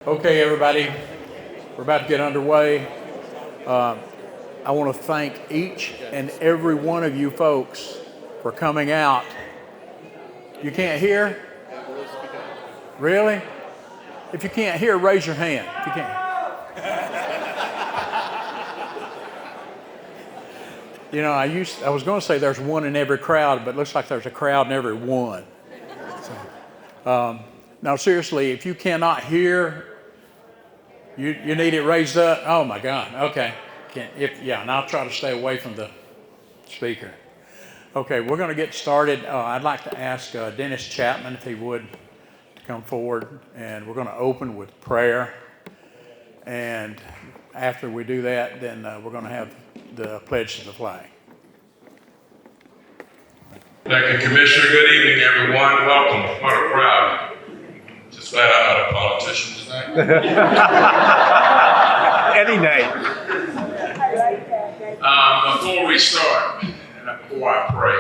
Okay, everybody, we're about to get underway. I want to thank each and every one of you folks for coming out. You can't hear? Really? If you can't hear, raise your hand. If you can't. You know, I was going to say there's one in every crowd, but it looks like there's a crowd in every one. No, seriously, if you cannot hear, you need it raised up. Oh my God. Okay. And I'll try to stay away from the speaker. Okay, we're going to get started. I'd like to ask Dennis Chapman if he would to come forward, and we're going to open with prayer. And after we do that, then we're going to have the pledge to the flag. Thank you, Commissioner. Good evening, everyone. Welcome. What a crowd. Just glad I'm not a politician tonight. Any night. Before we start, and before I pray,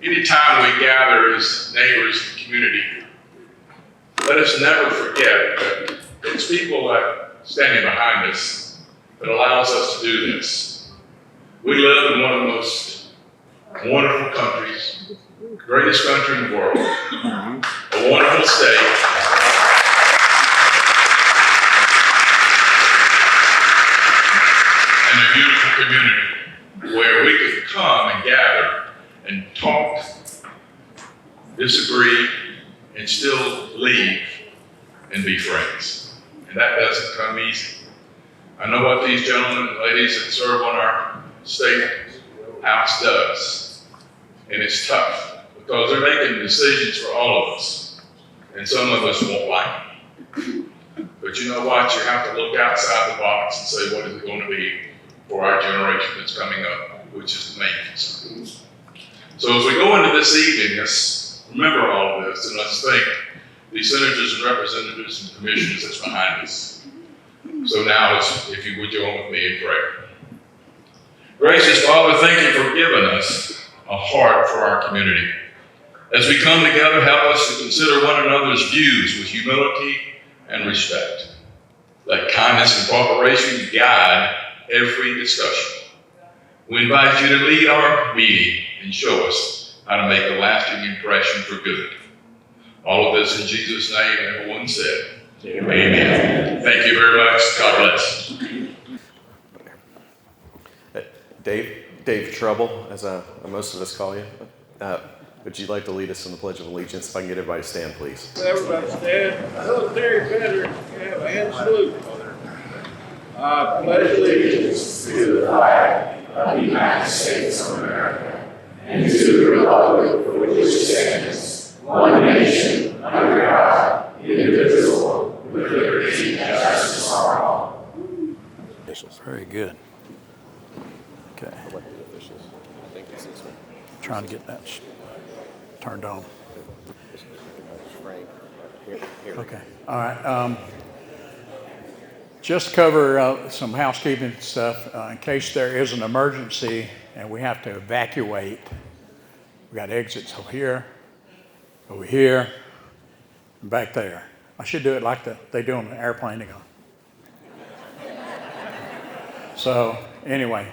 anytime we gather as neighbors and community, let us never forget that it's people like standing behind us that allows us to do this. We live in one of the most wonderful countries, greatest country in the world, a wonderful state. And a beautiful community where we can come and gather and talk, disagree, and still leave and be friends. And that doesn't come easy. I know what these gentlemen and ladies that serve on our state house does. And it's tough because they're making decisions for all of us. And some of us won't like them. But you know what? You have to look outside the box and say, what is it going to be for our generation that's coming up, which is the main concern. So as we go into this evening, let's remember all of this and let's thank the senators and representatives and commissioners that's behind us. So now, if you would join with me in prayer. Gracious Father, thank you for giving us a heart for our community. As we come together, help us to consider one another's views with humility and respect. Let kindness and cooperation guide every discussion. We invite you to lead our meeting and show us how to make a lasting impression for good. All of this in Jesus' name, and everyone said, Amen. Thank you very much. God bless. Dave Trouble, as most of us call you. Would you like to lead us in the Pledge of Allegiance? If I can get everybody to stand, please. Everybody stand. Military veteran, have a hand salute. I pledge allegiance to the flag of the United States of America and to the republic for which it stands, one nation, under God, indivisible, with liberty and justice for all. Very good. Okay. Trying to get that turned on. Okay. All right. Just cover some housekeeping stuff in case there is an emergency and we have to evacuate. We got exits over here, and back there. I should do it like they do on the airplane. They go. So anyway,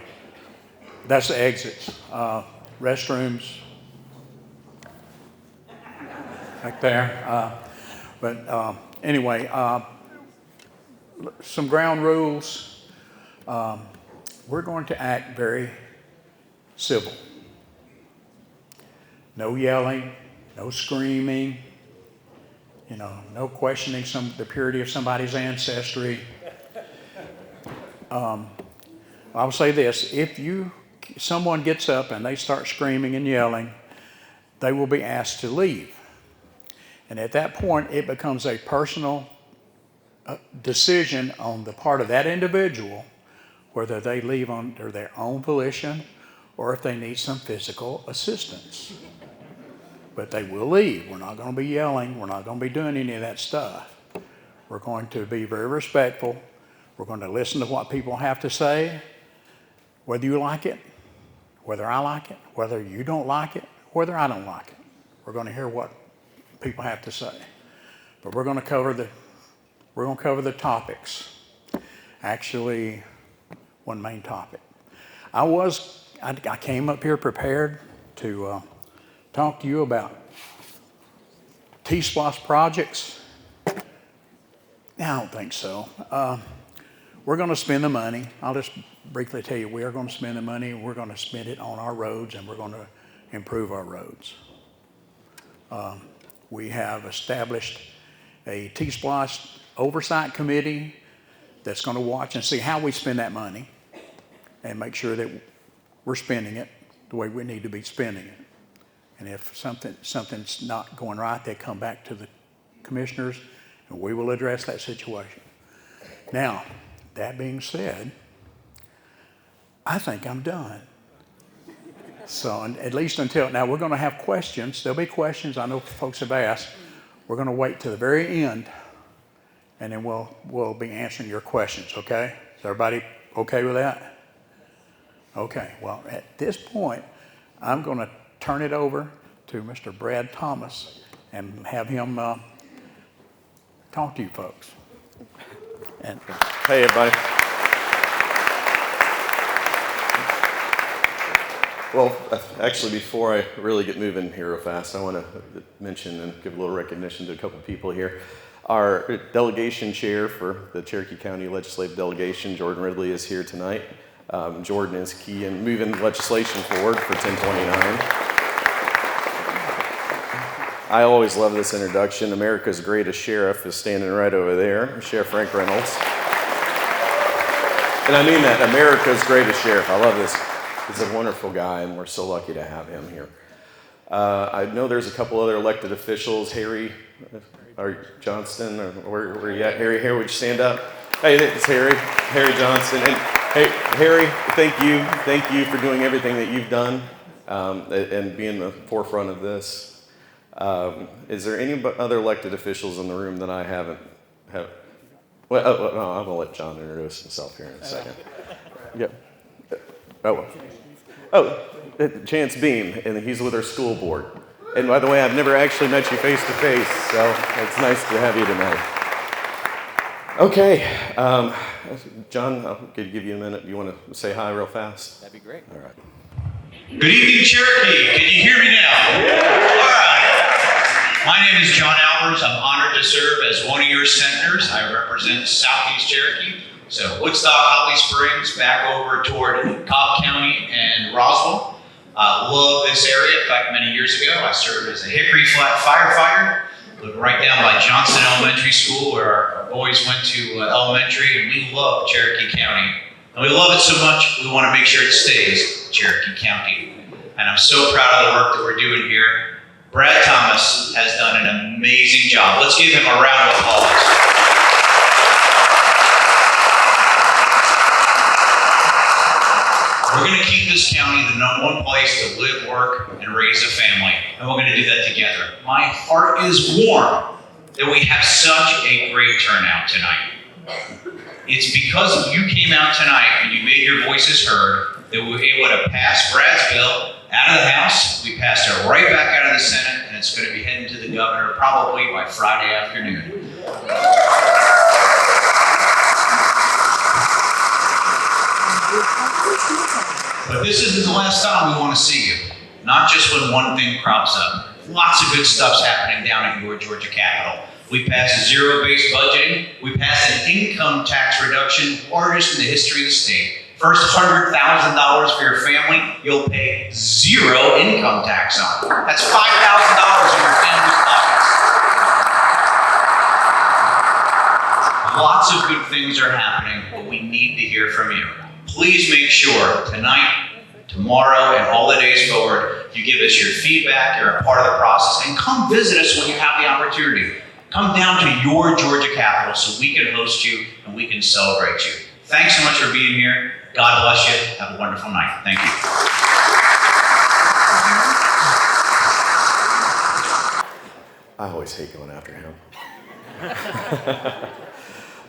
that's the exits. Restrooms back there. Anyway, some ground rules. We're going to act very civil. No yelling, no screaming, no questioning the purity of somebody's ancestry. I will say this, if someone gets up and they start screaming and yelling, they will be asked to leave. And at that point, it becomes a personal decision on the part of that individual whether they leave under their own volition or if they need some physical assistance. But they will leave. We're not going to be yelling. We're not going to be doing any of that stuff. We're going to be very respectful. We're going to listen to what people have to say, whether you like it, whether I like it, whether you don't like it, whether I don't like it. We're going to hear what people have to say. But we're going to We're going to cover the topics. Actually, one main topic. I came up here prepared to talk to you about T-SPLOST projects. I don't think so. We're going to spend the money. I'll just briefly tell you, we are going to spend the money. We're going to spend it on our roads, and we're going to improve our roads. We have established a T-SPLOST oversight committee that's going to watch and see how we spend that money and make sure that we're spending it the way we need to be spending it. And if something's not going right, they come back to the commissioners and we will address that situation. Now, that being said, I think I'm done. So at least until, now we're going to have questions. There'll be questions. I know folks have asked. We're going to wait to the very end and then we'll be answering your questions, okay? Is everybody okay with that? Okay, well, at this point, I'm going to turn it over to Mr. Brad Thomas and have him talk to you folks. And Hey, everybody. Well, actually, before I really get moving here real fast, I want to mention and give a little recognition to a couple people here. Our delegation chair for the Cherokee County Legislative Delegation, Jordan Ridley, is here tonight. Jordan is key in moving legislation forward for 1029. I always love this introduction. America's greatest sheriff is standing right over there, Sheriff Frank Reynolds. And I mean that, America's greatest sheriff. I love this. He's a wonderful guy, and we're so lucky to have him here. I know there's a couple other elected officials, Harry Johnston, or where are you at? Harry, would you stand up? Hey, it's Harry Johnston. And hey, Harry, thank you for doing everything that you've done and being the forefront of this. Is there any other elected officials in the room that I haven't? Well, no, I'm gonna let John introduce himself here in a second. Yep. Chance Beam, and he's with our school board. And by the way, I've never actually met you face to face, so it's nice to have you tonight. Okay, John, I'll give you a minute. You want to say hi real fast? That'd be great. All right. Good evening, Cherokee. Can you hear me now? All right. My name is John Albers. I'm honored to serve as one of your senators. I represent Southeast Cherokee. So Woodstock, Holly Springs, back over toward Cobb County and Roswell. I love this area. In fact, many years ago, I served as a Hickory Flat firefighter. Lived right down by Johnston Elementary School, where our boys went to elementary, and we love Cherokee County. And we love it so much, we want to make sure it stays Cherokee County. And I'm so proud of the work that we're doing here. Brad Thomas has done an amazing job. Let's give him a round of applause. We're going to keep this county the #1 place to live, work, and raise a family. And we're going to do that together. My heart is warm that we have such a great turnout tonight. It's because you came out tonight and you made your voices heard that we were able to pass Brad's bill out of the House. We passed it right back out of the Senate, and it's going to be heading to the governor probably by Friday afternoon. But this isn't the last time we want to see you. Not just when one thing crops up. Lots of good stuff's happening down at your Georgia Capitol. We passed zero-based budgeting. We passed an income tax reduction, largest in the history of the state. First $100,000 for your family, you'll pay zero income tax on. That's $5,000 in your family's pockets. Lots of good things are happening, but we need to hear from you. Please make sure tonight, tomorrow, and all the days forward, you give us your feedback, you're a part of the process, and come visit us when you have the opportunity. Come down to your Georgia Capitol so we can host you and we can celebrate you. Thanks so much for being here. God bless you. Have a wonderful night. Thank you. I always hate going after him.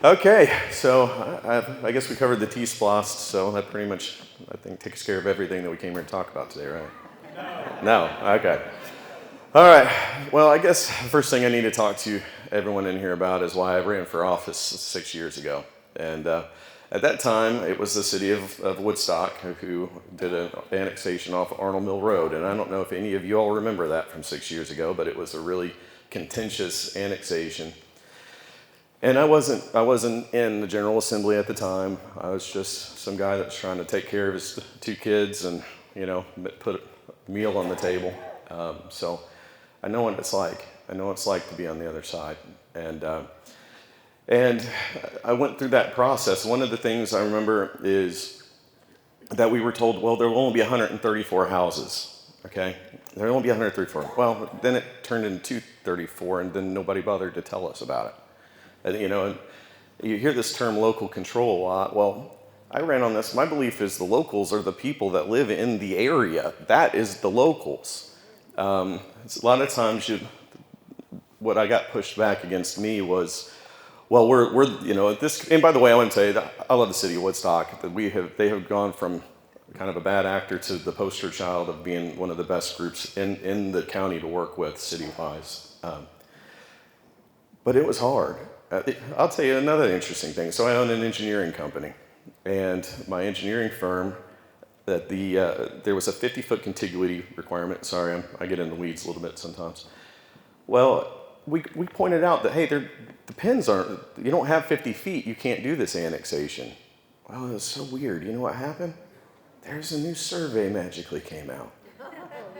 Okay, so I guess we covered the T-SPLOST, so that pretty much, I think, takes care of everything that we came here to talk about today, right? No? Okay. All right. Well, I guess the first thing I need to talk to everyone in here about is why I ran for office 6 years ago. And at that time, it was the city of Woodstock who did an annexation off Arnold Mill Road. And I don't know if any of you all remember that from 6 years ago, but it was a really contentious annexation. And I wasn't in the General Assembly at the time. I was just some guy that was trying to take care of his 2 kids and, put a meal on the table. So I know what it's like. I know what it's like to be on the other side. And I went through that process. One of the things I remember is that we were told, well, there will only be 134 houses, okay? There will only be 134. Well, then it turned into 234, and then nobody bothered to tell us about it. And you hear this term local control a lot. Well, I ran on this. My belief is the locals are the people that live in the area. That is the locals. A lot of times, what I got pushed back against me was, well, we're this. And by the way, I want to say that I love the city of Woodstock. That they have gone from kind of a bad actor to the poster child of being one of the best groups in the county to work with city-wise. But it was hard. I'll tell you another interesting thing. So I own an engineering company, and my engineering firm, there was a 50-foot contiguity requirement. Sorry, I get in the weeds a little bit sometimes. Well, we pointed out that, hey, the pins aren't, you don't have 50 feet, you can't do this annexation. Well, it was so weird. You know what happened? There's a new survey magically came out,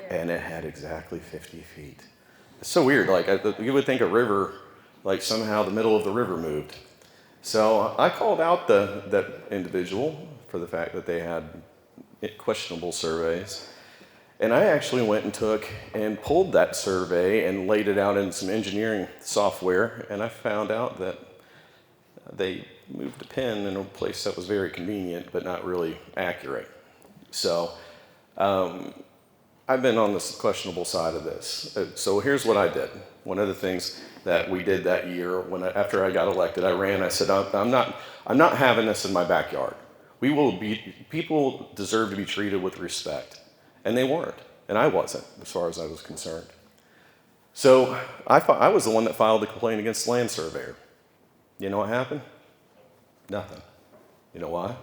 and it had exactly 50 feet. It's so weird. Like, you would think a river, like somehow the middle of the river moved. So I called out that individual for the fact that they had questionable surveys. And I actually went and took and pulled that survey and laid it out in some engineering software, and I found out that they moved a pin in a place that was very convenient but not really accurate. So I've been on this questionable side of this. So here's what I did. One of the things that we did that year, after I got elected, I ran. I said, I'm not having this in my backyard. People deserve to be treated with respect, and they weren't, and I wasn't, as far as I was concerned. So I was the one that filed the complaint against the land surveyor. You know what happened? Nothing. You know why?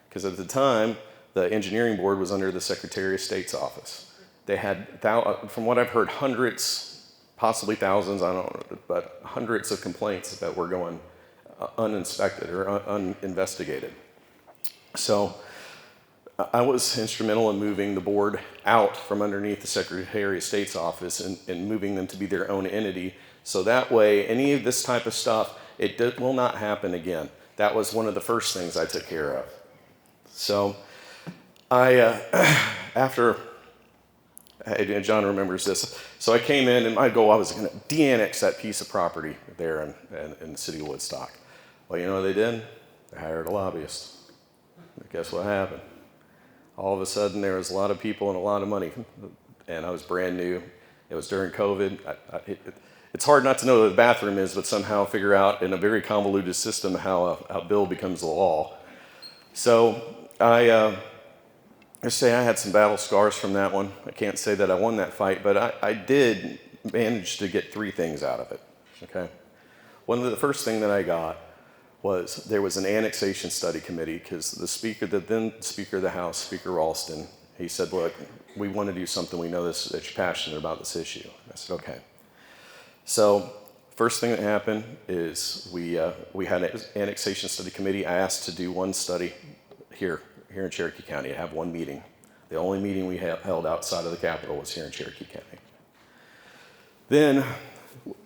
Because at the time, the engineering board was under the Secretary of State's office. They had, from what I've heard, hundreds, possibly thousands, I don't know, but hundreds of complaints that were going uninspected or uninvestigated. So I was instrumental in moving the board out from underneath the Secretary of State's office and moving them to be their own entity. So that way, any of this type of stuff, it will not happen again. That was one of the first things I took care of. So John remembers this. So I came in, and my goal, I was going to de-annex that piece of property there in the city of Woodstock. Well, you know what they did? They hired a lobbyist. And guess what happened? All of a sudden, there was a lot of people and a lot of money, and I was brand new. It was during COVID. It's hard not to know what the bathroom is, but somehow figure out in a very convoluted system how a bill becomes a law. So I say I had some battle scars from that one. I can't say that I won that fight, but I did manage to get 3 things out of it. Okay, one of the first thing that I got was there was an annexation study committee, because the then Speaker of the House, Speaker Ralston, he said, look, we want to do something. We know that you're passionate about this issue. I said, okay. So first thing that happened is we had an annexation study committee. I asked to do one study here in Cherokee County, to have one meeting. The only meeting we held outside of the Capitol was here in Cherokee County. Then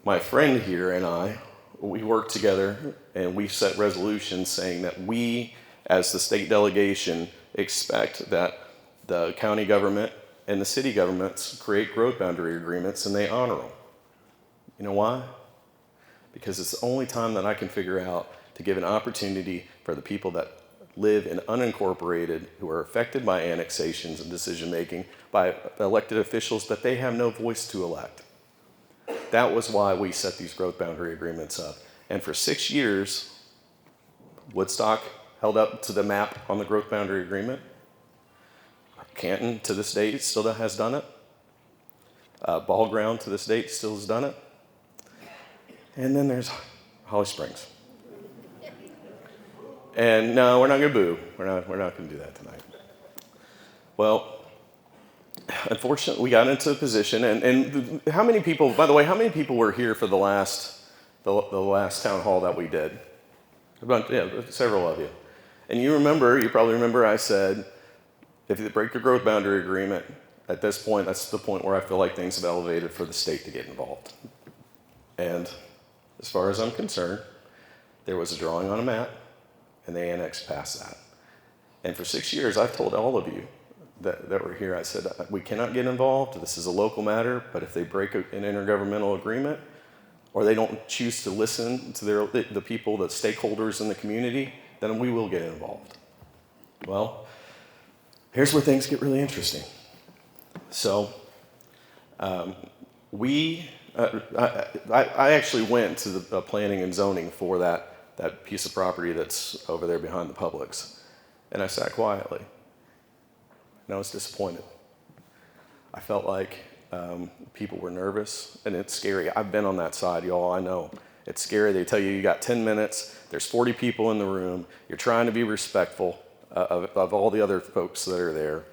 my friend here and I, we worked together and we set resolutions saying that we, as the state delegation, expect that the county government and the city governments create growth boundary agreements and they honor them. You know why? Because it's the only time that I can figure out to give an opportunity for the people that live in unincorporated, who are affected by annexations and decision making by elected officials that they have no voice to elect. That was why we set these growth boundary agreements up. And for 6 years, Woodstock held up to the map on the growth boundary agreement. Canton, to this date, still has done it. Ball Ground, to this date, still has done it. And then there's Holly Springs. And no, we're not going to boo. We're not going to do that tonight. Well, unfortunately, we got into a position, and how many people, by the way, how many people were here for the last town hall that we did? Several of you. And you probably remember I said, if you break your growth boundary agreement, at this point, that's the point where I feel like things have elevated for the state to get involved. And as far as I'm concerned, there was a drawing on a map, and they annexed past that. And for 6 years, I've told all of you that were here, I said, we cannot get involved. This is a local matter, but if they break an intergovernmental agreement, or they don't choose to listen to the people, the stakeholders in the community, then we will get involved. Well, here's where things get really interesting. So, I actually went to the planning and zoning for that piece of property that's over there behind the Publix. And I sat quietly. And I was disappointed. I felt like people were nervous, and it's scary. I've been on that side, y'all, I know. It's scary. They tell you got 10 minutes, there's 40 people in the room, you're trying to be respectful of all the other folks that are there.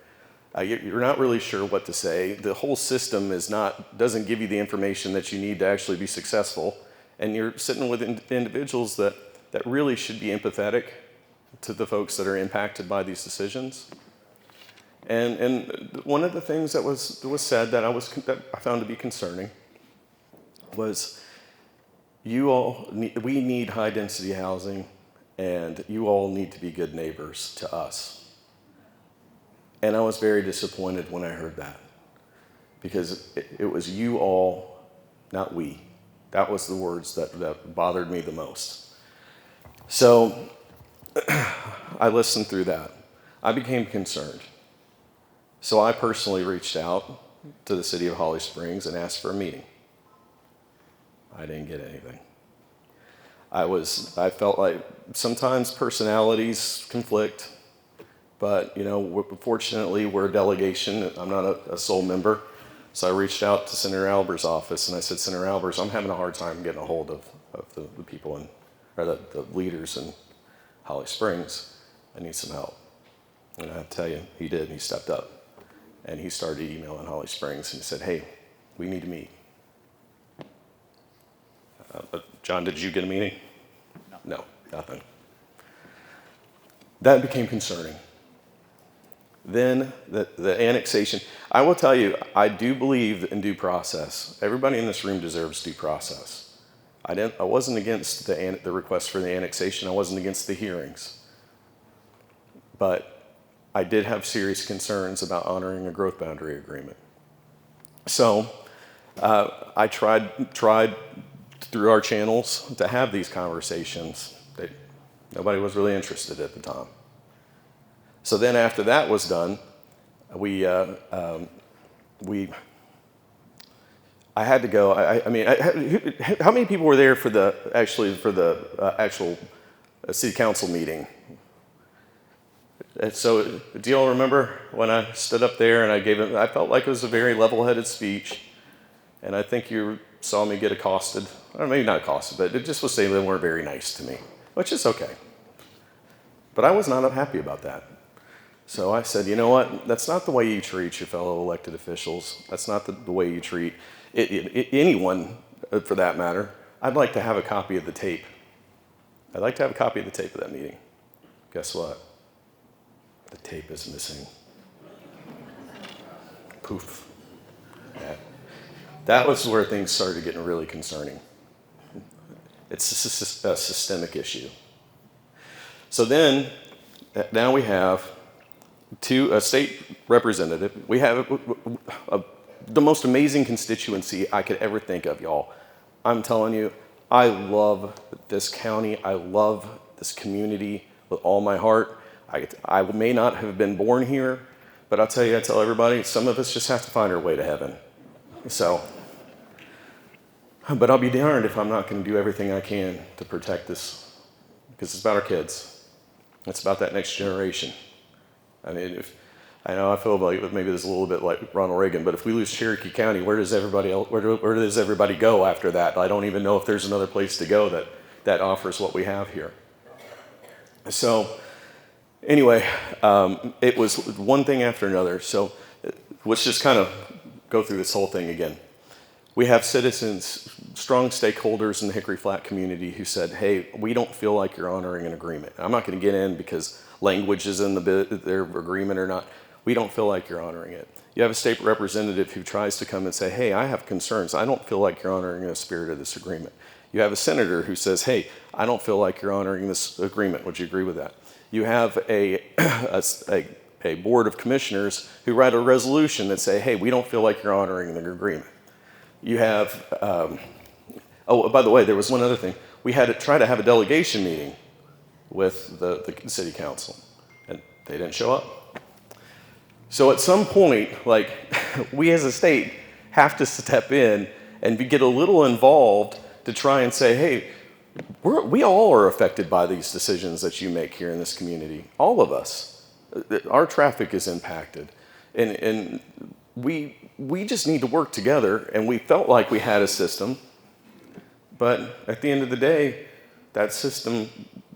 You're not really sure what to say. The whole system doesn't give you the information that you need to actually be successful. And you're sitting with individuals that really should be empathetic to the folks that are impacted by these decisions. And one of the things that was said that I found to be concerning was, we need high density housing, and you all need to be good neighbors to us. And I was very disappointed when I heard that, because it was you all, not we. That was the words that bothered me the most. So I listened through that. I became concerned. So I personally reached out to the city of Holly Springs and asked for a meeting. I didn't get anything. I felt like sometimes personalities conflict, but fortunately we're a delegation. I'm not a sole member. So I reached out to Senator Alber's office and I said, Senator Albers, I'm having a hard time getting a hold of the people the leaders in Holly Springs. I need some help. And I tell you, he did, and he stepped up. And he started emailing Holly Springs and he said, hey, we need to meet. John, did you get a meeting? No, nothing. That became concerning. Then the annexation. I will tell you, I do believe in due process. Everybody in this room deserves due process. I wasn't against the request for the annexation. I wasn't against the hearings. But I did have serious concerns about honoring a growth boundary agreement. So I tried through our channels to have these conversations. Nobody was really interested at the time. So then after that was done, I had to go. How many people were there for the actual city council meeting? And so do you all remember when I stood up there and I felt like it was a very level-headed speech, and I think you saw me get accosted, or maybe not accosted, but it just was saying they weren't very nice to me, which is okay. But I was not happy about that. So I said, you know what, that's not the way you treat your fellow elected officials. That's not the way you treat anyone, for that matter. I'd like to have a copy of the tape. I'd like to have a copy of the tape of that meeting. Guess what? The tape is missing. Poof. Yeah. That was where things started getting really concerning. It's a systemic issue. So then, now we have a state representative. We have the most amazing constituency I could ever think of, y'all. I'm telling you, I love this county. I love this community with all my heart. I may not have been born here, but I tell everybody, some of us just have to find our way to heaven. So, but I'll be darned if I'm not going to do everything I can to protect this, because it's about our kids. It's about that next generation. I mean, I know I feel like maybe this is a little bit like Ronald Reagan, but if we lose Cherokee County, where does everybody else, where does everybody go after that? I don't even know if there's another place to go that offers what we have here. So anyway, it was one thing after another. So let's just kind of go through this whole thing again. We have citizens, strong stakeholders in the Hickory Flat community who said, hey, we don't feel like you're honoring an agreement. I'm not going to get in because language is in their agreement or not. We don't feel like you're honoring it. You have a state representative who tries to come and say, hey, I have concerns. I don't feel like you're honoring the spirit of this agreement. You have a senator who says, hey, I don't feel like you're honoring this agreement. Would you agree with that? You have a board of commissioners who write a resolution that say, hey, we don't feel like you're honoring the agreement. You have, oh, by the way, there was one other thing. We had to try to have a delegation meeting with the city council, and they didn't show up. So at some point, like, we as a state have to step in and get a little involved to try and say, hey, we all are affected by these decisions that you make here in this community. All of us. Our traffic is impacted. And we just need to work together, and we felt like we had a system, but at the end of the day, that system,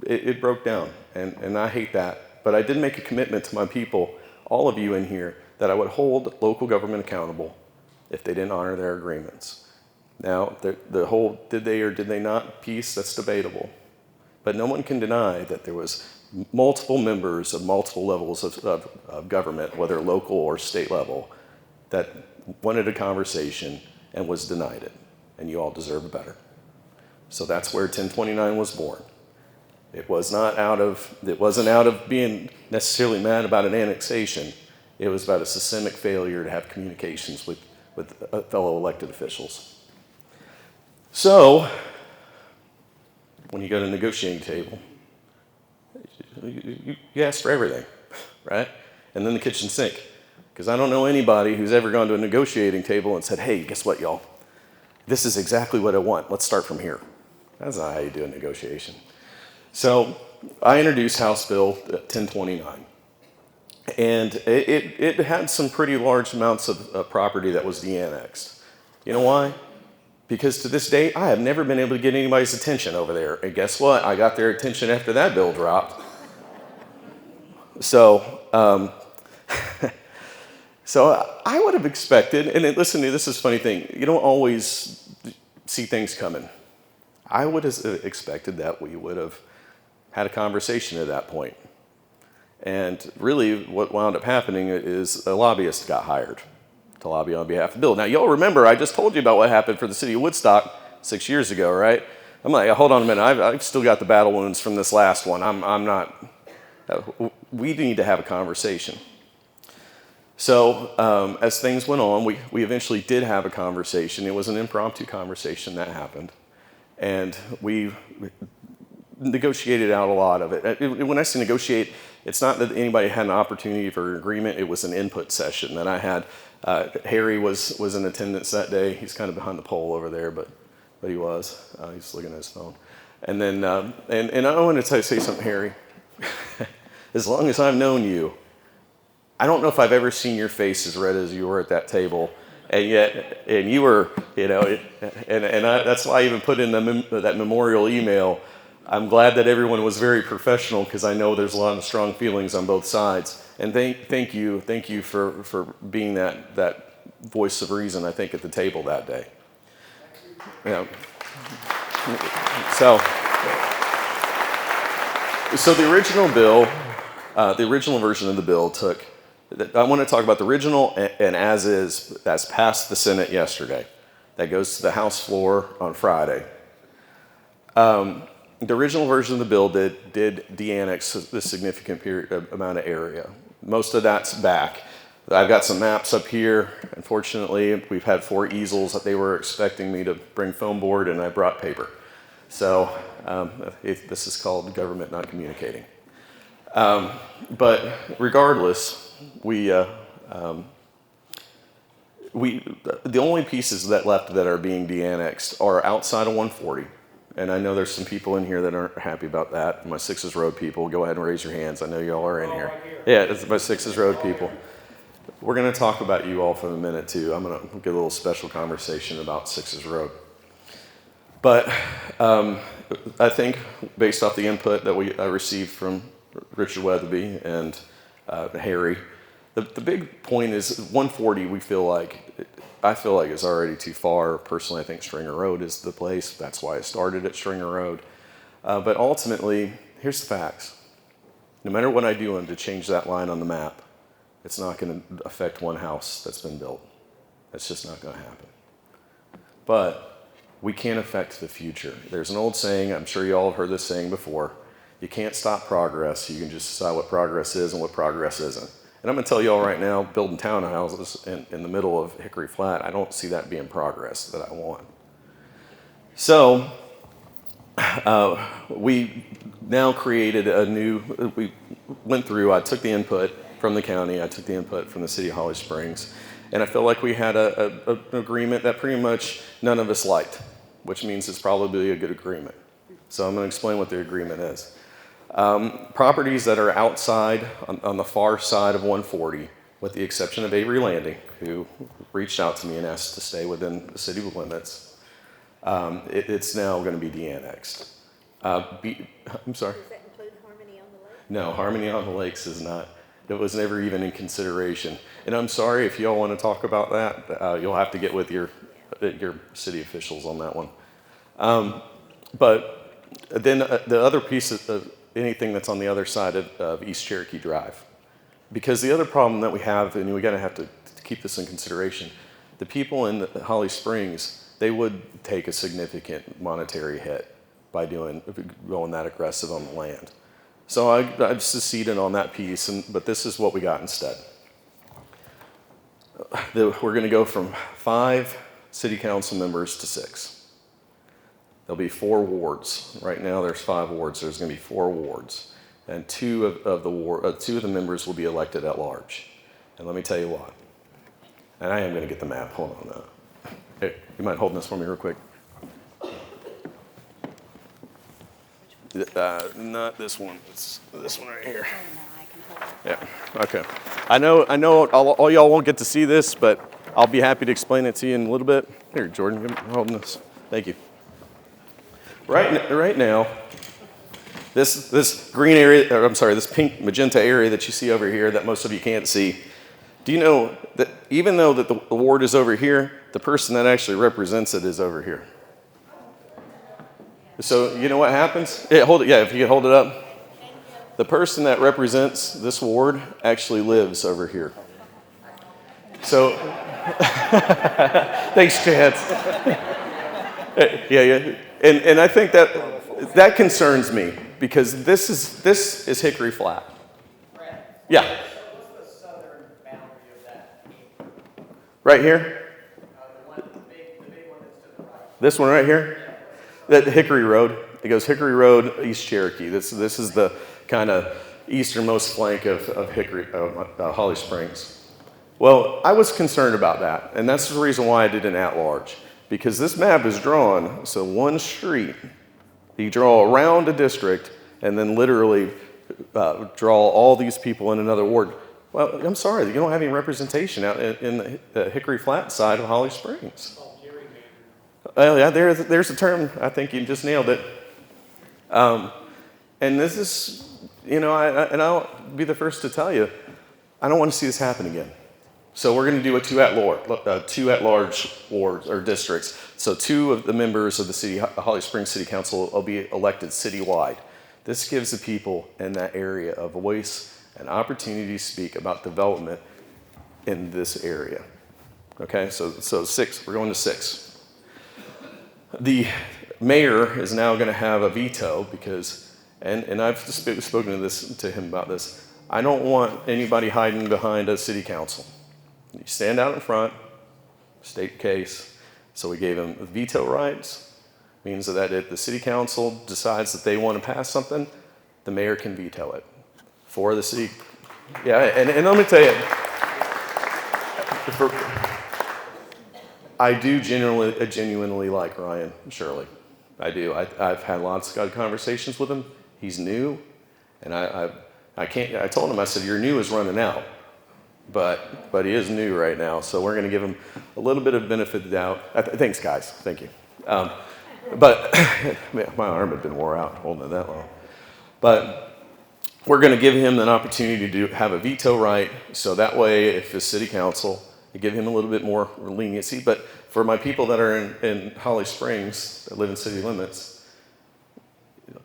it broke down, and I hate that. But I did make a commitment to my people, all of you in here, that I would hold local government accountable if they didn't honor their agreements. Now, the whole did they or did they not piece, that's debatable. But no one can deny that there was multiple members of multiple levels of government, whether local or state level, that wanted a conversation and was denied it. And you all deserve better. So that's where 1029 was born. It wasn't out of being necessarily mad about an annexation. It was about a systemic failure to have communications with fellow elected officials. So, when you go to the negotiating table, you ask for everything, right? And then the kitchen sink. Because I don't know anybody who's ever gone to a negotiating table and said, hey, guess what, y'all? This is exactly what I want. Let's start from here. That's not how you do a negotiation. So I introduced House Bill 1029. And it had some pretty large amounts of property that was de-annexed. You know why? Because to this day, I have never been able to get anybody's attention over there. And guess what? I got their attention after that bill dropped. So, so I would have expected, and listen to this is a funny thing, you don't always see things coming. I would have expected that we would have had a conversation at that point. And really what wound up happening is a lobbyist got hired to lobby on behalf of the bill. Now, y'all remember, I just told you about what happened for the city of Woodstock 6 years ago, right? I'm like, hold on a minute, I've still got the battle wounds from this last one. I'm not, we need to have a conversation. So as things went on, we eventually did have a conversation. It was an impromptu conversation that happened. And we negotiated out a lot of it. When I say negotiate, it's not that anybody had an opportunity for an agreement. It was an input session that I had. Harry was in attendance that day. He's kind of behind the pole over there, but he was. He's looking at his phone. And then, and I want to say something, Harry. As long as I've known you, I don't know if I've ever seen your face as red as you were at that table. And you were, you know, that's why I even put in that memorial email. I'm glad that everyone was very professional because I know there's a lot of strong feelings on both sides. And thank you for being that voice of reason, I think, at the table that day. Yeah. So the original bill, the original version of the bill took, I want to talk about the original and as is, that's passed the Senate yesterday. That goes to the House floor on Friday. The original version of the bill did de-annex the significant amount of area. Most of that's back. I've got some maps up here. Unfortunately, we've had 4 easels that they were expecting me to bring foam board, and I brought paper. So this is called government not communicating. But regardless, the only pieces that left that are being de-annexed are outside of 140. And I know there's some people in here that aren't happy about that. My Sixes Road people, go ahead and raise your hands. I know y'all are in here. Yeah, it's my Sixes Road people. We're going to talk about you all for a minute too. I'm going to get a little special conversation about Sixes Road. But I think based off the input that I received from Richard Weatherby and Harry, the big point is 140 I feel like it's already too far. Personally, I think Stringer Road is the place. That's why I started at Stringer Road. But ultimately, here's the facts. No matter what I do to change that line on the map, it's not going to affect one house that's been built. That's just not going to happen. But we can't affect the future. There's an old saying, I'm sure you all have heard this saying before, you can't stop progress. You can just decide what progress is and what progress isn't. And I'm going to tell you all right now, building townhouses in the middle of Hickory Flat, I don't see that being progress that I want. So we now created we went through, I took the input from the county, I took the input from the city of Holly Springs, and I feel like we had an agreement that pretty much none of us liked, which means it's probably a good agreement. So I'm going to explain what the agreement is. Properties that are outside on the far side of 140, with the exception of Avery Landing, who reached out to me and asked to stay within the city limits, it's now going to be de-annexed. I'm sorry? Does that include Harmony on the Lake? No, Harmony on the Lakes is not. It was never even in consideration. And I'm sorry if y'all want to talk about that. You'll have to get with your city officials on that one. But then the other piece of anything that's on the other side of East Cherokee Drive. Because the other problem that we have, and we got to have to keep this in consideration, the people in Holly Springs, they would take a significant monetary hit by going that aggressive on the land. So I've seceded on that piece, but this is what we got instead. We're going to go from 5 city council members to 6. There'll be 4 wards. Right now there's 5 wards. There's going to be 4 wards. And 2 of the members will be elected at large. And let me tell you why. And I am going to get the map. Hold on. Hey, you mind holding this for me real quick? Not this one. It's this one right here. Yeah. Okay. I know. All y'all won't get to see this, but I'll be happy to explain it to you in a little bit. Here, Jordan, I'm holding this. Thank you. Right now, this green area, or I'm sorry, this pink magenta area that you see over here that most of you can't see. Do you know that even though that the ward is over here, the person that actually represents it is over here? So you know what happens? Yeah, hold it. Yeah, if you can hold it up. The person that represents this ward actually lives over here. So, thanks, Chance. Yeah. And I think that concerns me because this is Hickory Flat. Yeah. What's the southern boundary of that? Right here. The big one that's to the right. This one right here. That Hickory Road. It goes Hickory Road, East Cherokee. This is the kind of easternmost flank of Holly Springs. Well, I was concerned about that, and that's the reason why I did an at-large. Because this map is drawn, so one street, you draw around a district, and then literally draw all these people in another ward. Well, I'm sorry, you don't have any representation out in the Hickory Flat side of Holly Springs. Well, yeah, there's a term. I think you just nailed it. And this is, I'll be the first to tell you, I don't want to see this happen again. So we're going to do 2 at-large wards or districts. So 2 of the members of the Holly Springs City Council will be elected citywide. This gives the people in that area a voice and opportunity to speak about development in this area. Okay, so 6. We're going to 6. The mayor is now going to have a veto because, and I've spoken to him about this. I don't want anybody hiding behind a city council. You stand out in front, state case. So we gave him veto rights. Means that if the city council decides that they want to pass something, the mayor can veto it for the city. Yeah, and let me tell you, I do genuinely like Ryan Shirley. I do. I've had lots of conversations with him. He's new, and I told him, I said, your new is running out. but he is new right now, so we're going to give him a little bit of benefit of the doubt. Thanks, guys. Thank you. But man, my arm had been wore out holding it that long. But we're going to give him an opportunity to have a veto right, so that way, if the city council, they give him a little bit more leniency. But for my people that are in Holly Springs that live in city limits,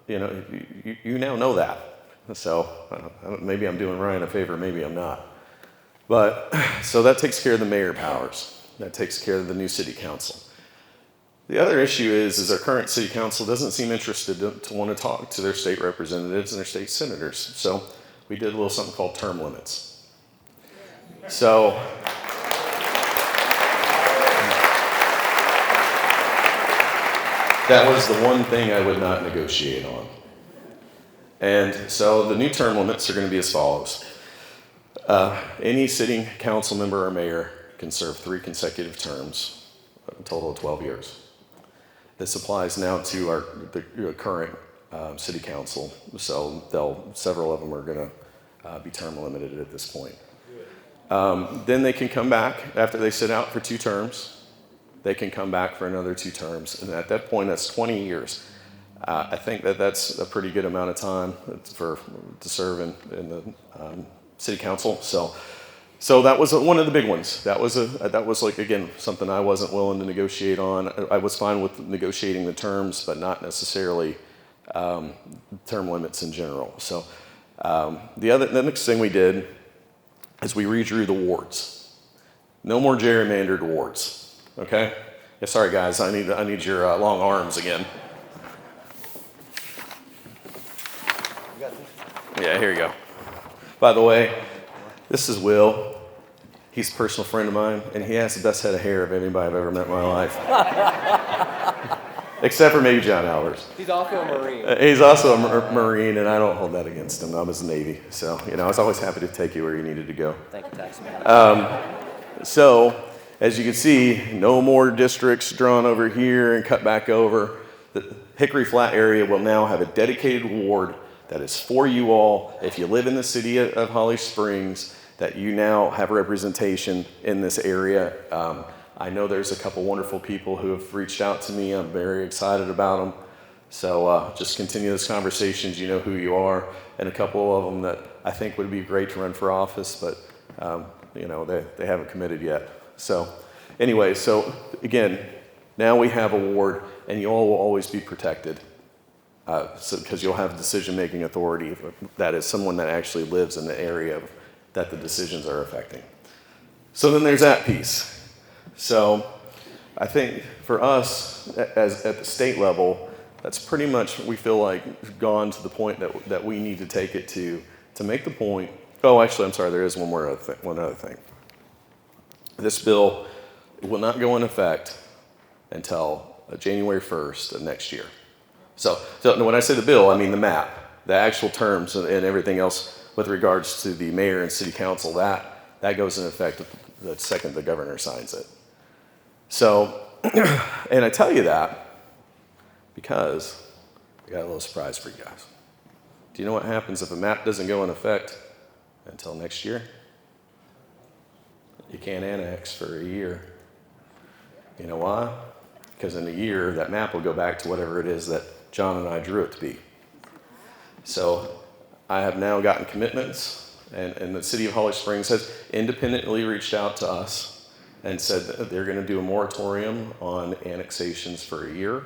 you now know that. So maybe I'm doing Ryan a favor, maybe I'm not. But so that takes care of the mayor powers. That takes care of the new city council. The other issue is our current city council doesn't seem interested to want to talk to their state representatives and their state senators. So we did a little something called term limits. So that was the one thing I would not negotiate on. And so the new term limits are going to be as follows. Any sitting council member or mayor can serve 3 consecutive terms, a total of 12 years. This applies now to the current city council, so several of them are going to be term limited at this point. Then they can come back after they sit out for 2 terms. They can come back for another 2 terms, and at that point, that's 20 years. I think that's a pretty good amount of time to serve in the city council. So that was one of the big ones. That was like, again, something I wasn't willing to negotiate on. I was fine with negotiating the terms, but not necessarily term limits in general. So the next thing we did is we redrew the wards. No more gerrymandered wards. Okay? Yeah, sorry guys, I need your long arms again. Yeah, here you go. By the way, this is Will. He's a personal friend of mine, and he has the best head of hair of anybody I've ever met in my life. Except for maybe John Albers. He's also a Marine. He's also a Marine, and I don't hold that against him. I was Navy, so I was always happy to take you where you needed to go. Thank you, Taxman. So, as you can see, no more districts drawn over here and cut back over. The Hickory Flat area will now have a dedicated ward that is for you all. If you live in the city of Holly Springs, that you now have representation in this area. I know there's a couple wonderful people who have reached out to me. I'm very excited about them. So just continue those conversations. You know who you are. And a couple of them that I think would be great to run for office, but they haven't committed yet. So anyway, so again, now we have a ward, and you all will always be protected. Because you'll have decision-making authority, that is someone that actually lives in the area that the decisions are affecting. So then there's that piece. So I think for us, at the state level, that's pretty much, we feel like, gone to the point that we need to take it to make the point. Oh, actually, I'm sorry, there is one other thing. This bill will not go in effect until January 1st of next year. So when I say the bill, I mean the map, the actual terms and everything else with regards to the mayor and city council, that goes in effect the second the governor signs it. So, and I tell you that because I got a little surprise for you guys. Do you know what happens if a map doesn't go in effect until next year? You can't annex for a year. You know why? Because in a year, that map will go back to whatever it is that John and I drew it to be. So I have now gotten commitments, and the city of Holly Springs has independently reached out to us and said that they're going to do a moratorium on annexations for a year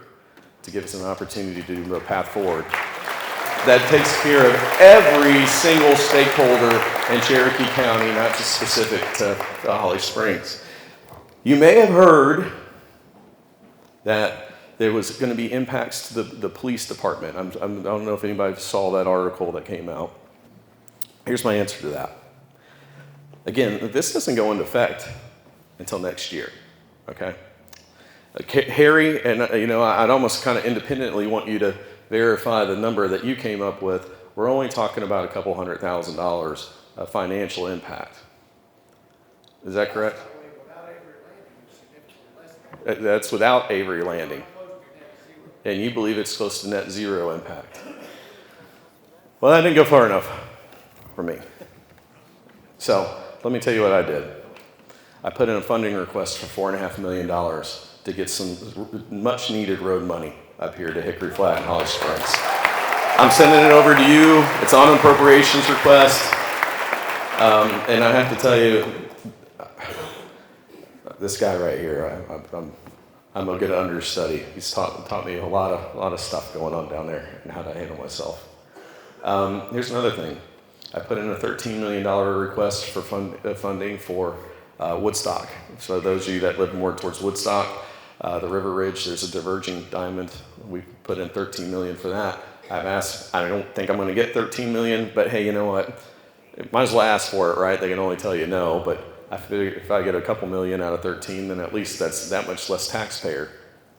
to give us an opportunity to do a path forward that takes care of every single stakeholder in Cherokee County, not just specific to Holly Springs. You may have heard that there was going to be impacts to the police department. I don't know if anybody saw that article that came out. Here's my answer to that. Again, this doesn't go into effect until next year, okay? Harry, and I'd almost kind of independently want you to verify the number that you came up with. We're only talking about a couple $100,000 of financial impact. Is that correct? That's without Avery Landing. And you believe it's close to net zero impact. Well, that didn't go far enough for me. So let me tell you what I did. I put in a funding request for $4.5 million to get some much needed road money up here to Hickory Flat and Holly Springs. I'm sending it over to you. It's on an appropriations request. And I have to tell you, this guy right here, I'm a good understudy. He's taught me a lot of stuff going on down there and how to handle myself. Here's another thing. I put in a $13 million request for funding for Woodstock. So those of you that live more towards Woodstock, the River Ridge, there's a diverging diamond. We put in $13 million for that. I've asked, I don't think I'm going to get $13 million, but hey, you know what? Might as well ask for it, right? They can only tell you no, but I figure if I get a couple million out of 13, then at least that's that much less taxpayer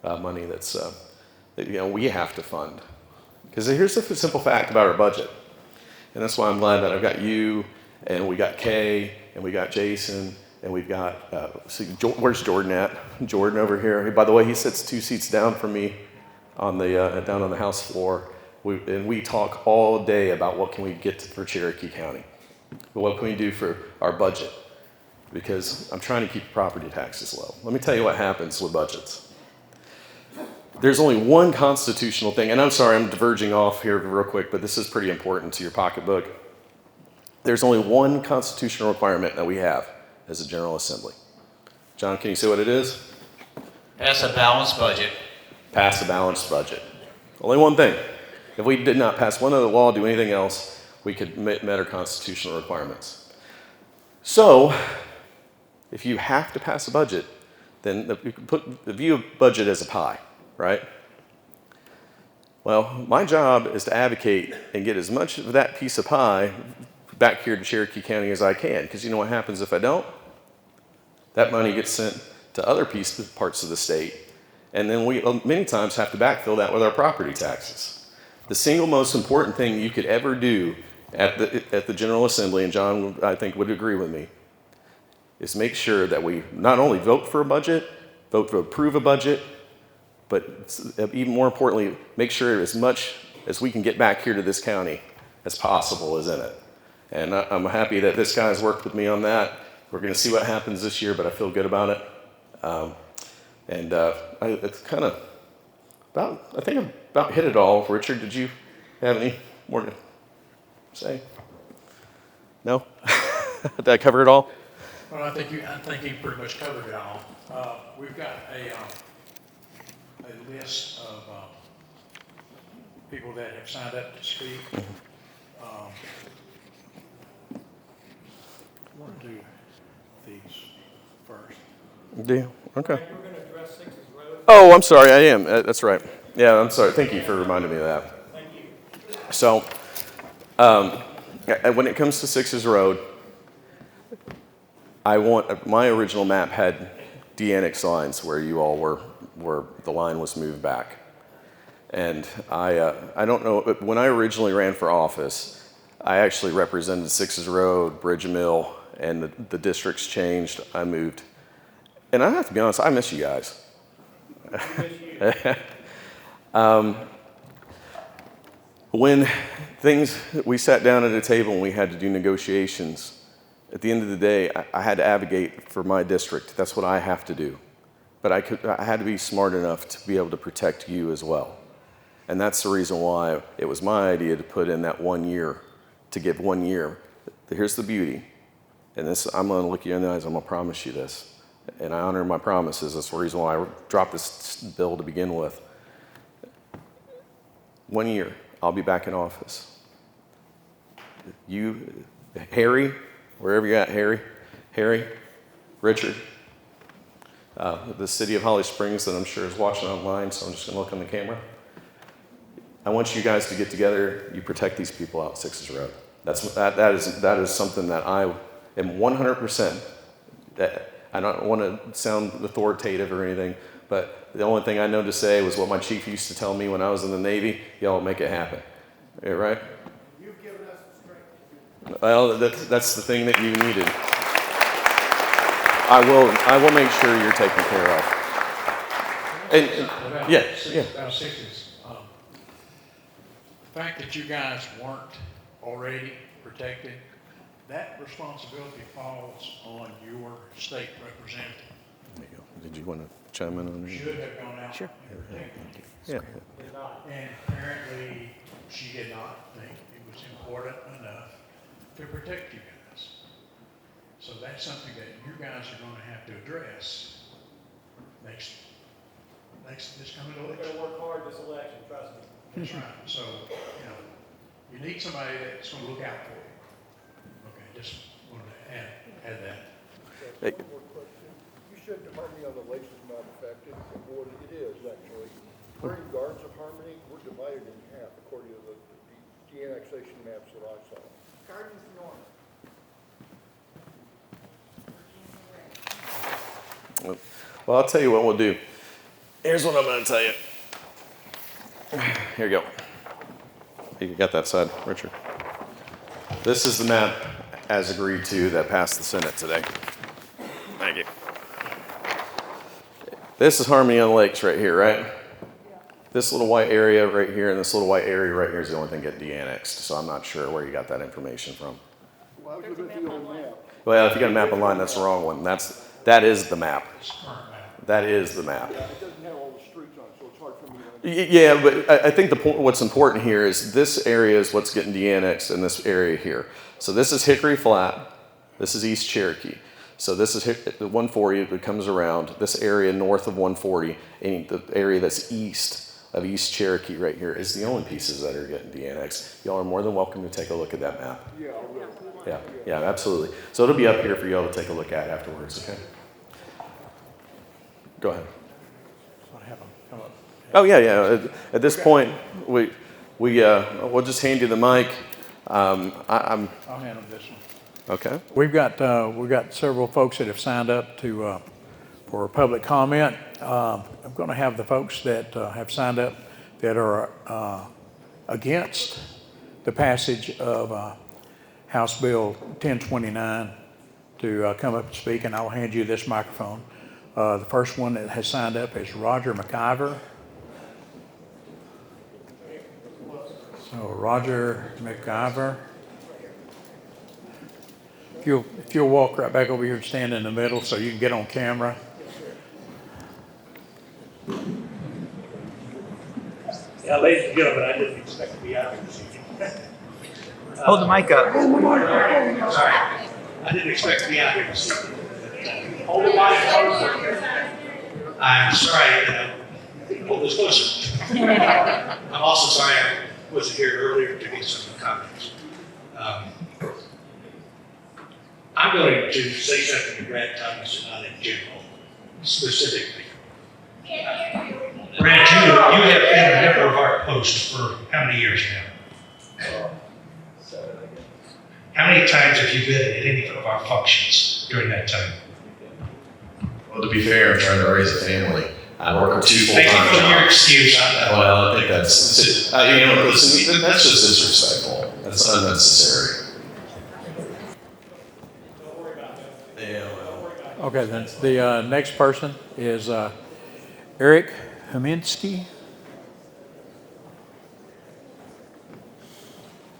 money that we have to fund. Because here's the simple fact about our budget, and that's why I'm glad that I've got you, and we got Kay, and we got Jason, and we've got, where's Jordan at? Jordan over here. By the way, he sits 2 seats down from me on the down on the House floor. We talk all day about what can we get for Cherokee County. What can we do for our budget? Because I'm trying to keep property taxes low. Let me tell you what happens with budgets. There's only one constitutional thing, and I'm sorry, I'm diverging off here real quick, but this is pretty important to your pocketbook. There's only one constitutional requirement that we have as a General Assembly. John, can you say what it is? Pass a balanced budget. Pass a balanced budget. Only one thing. If we did not pass one other law, do anything else, we could meet our constitutional requirements. So, if you have to pass a budget, then you can put the view of budget as a pie, right? Well, my job is to advocate and get as much of that piece of pie back here to Cherokee County as I can, because you know what happens if I don't? That money gets sent to other parts of the state, and then we many times have to backfill that with our property taxes. The single most important thing you could ever do at the General Assembly, and John, I think, would agree with me, is make sure that we not only vote for a budget, vote to approve a budget, but even more importantly, make sure as much as we can get back here to this county as possible is in it. And I'm happy that this guy's worked with me on that. We're going to see what happens this year, but I feel good about it. It's kind of I think I've about hit it all. Richard, did you have any more to say? No? Did I cover it all? Well, I think you pretty much covered it all. We've got a list of people that have signed up to speak. I want to do these first. Do you? Okay. Oh, I'm sorry. I am. That's right. Yeah, I'm sorry. Thank you for reminding me of that. Thank you. So, when it comes to Sixes Road, I want my original map had de-annex lines where you all where the line was moved back, and I don't know. When I originally ran for office, I actually represented Sixes Road, Bridge Mill, and the districts changed. I moved, and I have to be honest. I miss you guys. When we sat down at a table and we had to do negotiations, at the end of the day, I had to advocate for my district. That's what I have to do. But I had to be smart enough to be able to protect you as well. And that's the reason why it was my idea to put in that 1 year, to give 1 year. Here's the beauty. And this, I'm going to look you in the eyes, I'm going to promise you this. And I honor my promises. That's the reason why I dropped this bill to begin with. 1 year, I'll be back in office. You, Harry, wherever you're at, Harry, Richard, the city of Holly Springs that I'm sure is watching online, so I'm just going to look on the camera. I want you guys to get together. You protect these people out Sixes Road. That is something that I am 100%. I don't want to sound authoritative or anything, but the only thing I know to say was what my chief used to tell me when I was in the Navy: y'all make it happen. Yeah, right? You've given us the strength. Well, that's the thing that you needed. I will make sure you're taken care of. And yeah. Sixes. The fact that you guys weren't already protected that responsibility falls on your state representative. There you go. Did you want to chime in on that? Should have gone out. Sure. Yeah. And apparently, she did not think it was important enough to protect you guys. So that's something that you guys are going to have to address next this coming election. We're gonna work hard this election, trust me. That's right. So, you need somebody that's going to look out for you. Okay, just wanted to add that. Hey. One more question. You said the harmony on the lakes is not affected, but what it is actually. We're in Gardens of Harmony, we're divided in half according to the annexation maps that I saw. Gardens North. Well, I'll tell you what we'll do. Here's what I'm going to tell you. Here you go. You got that side, Richard. This is the map as agreed to that passed the Senate today. Thank you. This is Harmony on the Lakes right here, right? This little white area right here and this little white area right here is the only thing getting de-annexed. So I'm not sure where you got that information from. Well, I was looking at the old map. Well, if you got a map online, that's the wrong one. That is the map. That is the map. Yeah, it doesn't have all the streets on it, so it's hard for me to understand. Yeah, but I think what's important here is this area is what's getting de-annexed in this area here. So this is Hickory Flat. This is East Cherokee. So this is the 140 that comes around. This area north of 140, and the area that's east of East Cherokee right here is the only pieces that are getting de-annexed. Y'all are more than welcome to take a look at that map. Yeah, I will. Yeah, absolutely. So it'll be up here for y'all to take a look at afterwards, okay? Go ahead. Come up. Oh, yeah. At this point, we'll just hand you the mic. I'm I'll handle this one. okay. We've got several folks that have signed up for public comment. I'm going to have the folks that have signed up that are against the passage of House Bill 1029 to come up and speak, and I'll hand you this microphone. The first one that has signed up is Roger McIver. So Roger McIver. If you'll walk right back over here and stand in the middle so you can get on camera. Yeah, ladies and gentlemen, I didn't expect to be out here this evening. Hold the mic up. Sorry, I didn't expect to be out here this evening. Hold the mic closer. I'm sorry, hold this closer. I'm also sorry I wasn't here earlier to make some comments. I'm going to say something to Brad Thomas and not in general, specifically. Brad, you have been a member of our post for how many years now? How many times have you been at any of our functions during that time? Well, to be fair, I'm trying to raise a family. I work with 2 full-time Thank you for your jobs. excuse on that. Well, I think that's that's just disrespectful. That's unnecessary. Yeah, well. Okay, then the next person is Eric Huminski.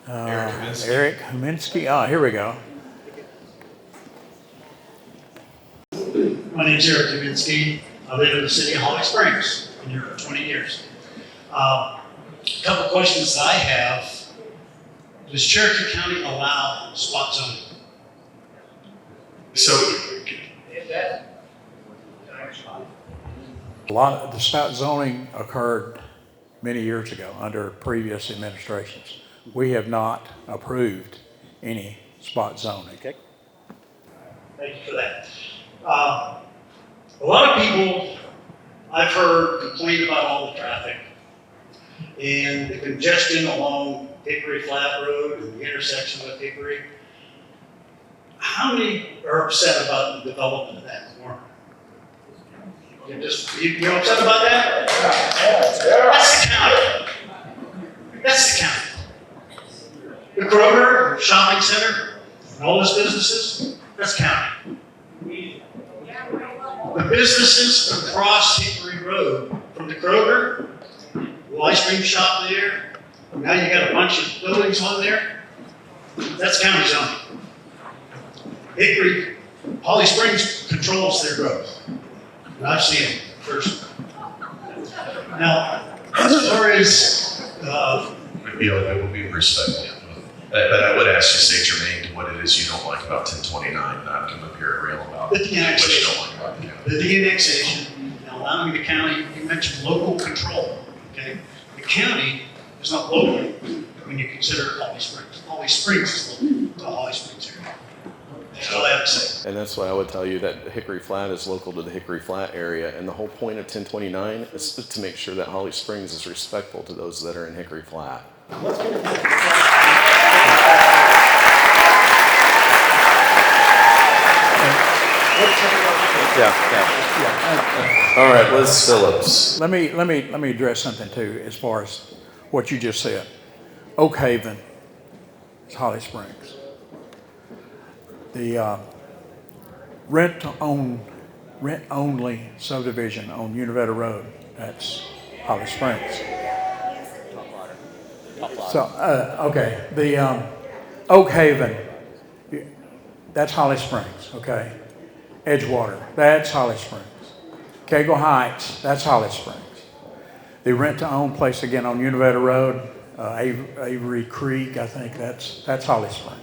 Eric Huminski. Here we go. My name's Eric Kavinsky. I live in the city of Holly Springs. Been here for 20 years. A couple questions that I have. Does Cherokee County allow spot zoning? So, A lot of the spot zoning occurred many years ago under previous administrations. We have not approved any spot zoning. Okay. Thank you for that. A lot of people I've heard complain about all the traffic and the congestion along Hickory Flat Road and the intersection with Hickory. How many are upset about the development of that corner? You're upset about that? That's the county. That's the county. The Kroger shopping center and all those businesses, that's county. The businesses across Hickory Road, from the Kroger, the ice cream shop there, now you got a bunch of buildings on there, that's county zoning. Holly Springs controls their growth. And I've seen it first. Now, as far as, I will be respectful. But I would ask you to say germane to what it is you don't like about 1029, not come up here and rail about The what you de-annexation. don't like about the county. the de-annexation, now allowing the county, you mentioned local control, okay? The county is not local when you consider Holly Springs. Holly Springs is local, the Holly Springs area. That's all I have to say. And that's why I would tell you that Hickory Flat is local to the Hickory Flat area, and the whole point of 1029 is to make sure that Holly Springs is respectful to those that are in Hickory Flat. Yeah. All right, Liz Phillips. Let me address something too, as far as what you just said. Oak Haven is Holly Springs. The rent-only subdivision on Univetta Road, that's Holly Springs. So, okay, the Oak Haven, that's Holly Springs, okay? Edgewater, that's Holly Springs. Cagle Heights, that's Holly Springs. The rent-to-own place again on Univetta Road, Avery Creek, I think that's Holly Springs.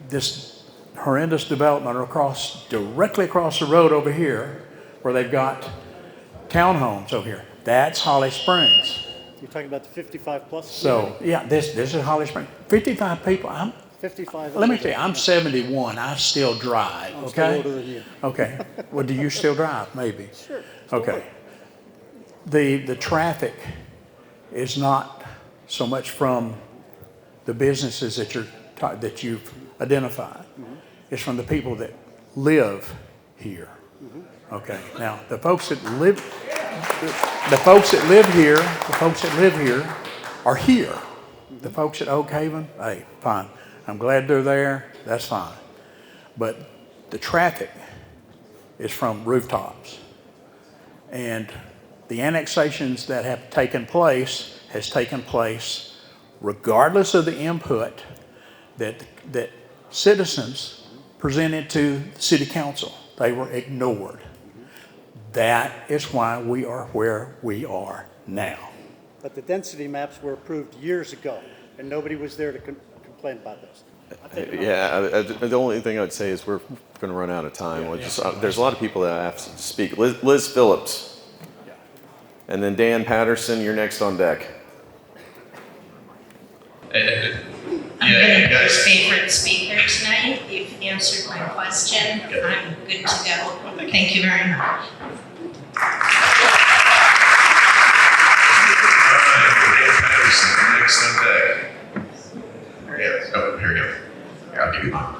This horrendous development directly across the road over here, where they've got townhomes over here, that's Holly Springs. You're talking about the 55 plus? So, yeah, this is Holly Springs. 55 people, 55. let me tell you, I'm 71, I still drive, I'm still okay? older than you. Okay, well, do you still drive, maybe? Sure. Okay. The traffic is not so much from the businesses that you've identified. Mm-hmm. It's from the people that live here. Mm-hmm. Okay, now, the folks that live here are here. The folks at Oak Haven, hey, fine. I'm glad they're there, that's fine. But the traffic is from rooftops. And the annexations that have taken place has taken place regardless of the input that citizens presented to the city council. They were ignored. That is why we are where we are now. But the density maps were approved years ago, and nobody was there to complain about this. Yeah, the only thing I'd say is we're going to run out of time. There's a lot of people that have to speak. Liz Phillips. And then Dan Patterson, you're next on deck. I'm Jennifer's favorite speaker tonight. You've answered my question. I'm good to go. Thank you very much. Next on deck. Here we go. I'll give you mine.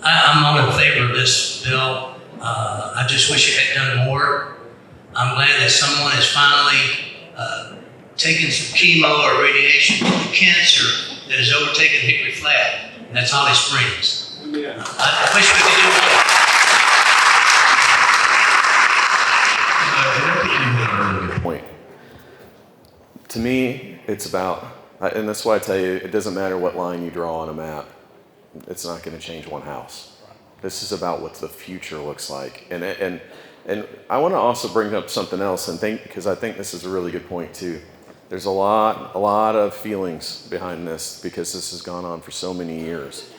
I'm all in favor of this bill. I just wish it had done more. I'm glad that someone has finally taken some chemo or radiation for cancer that has overtaken Hickory Flat, and that's Holly Springs. I wish we could do more. I think you made a really good Point. To me, it's about, and that's why I tell you, it doesn't matter what line you draw on a map. It's not going to change one house. This is about what the future looks like. And I want to also bring up something else, because I think this is a really good point too. There's a lot of feelings behind this because this has gone on for so many years.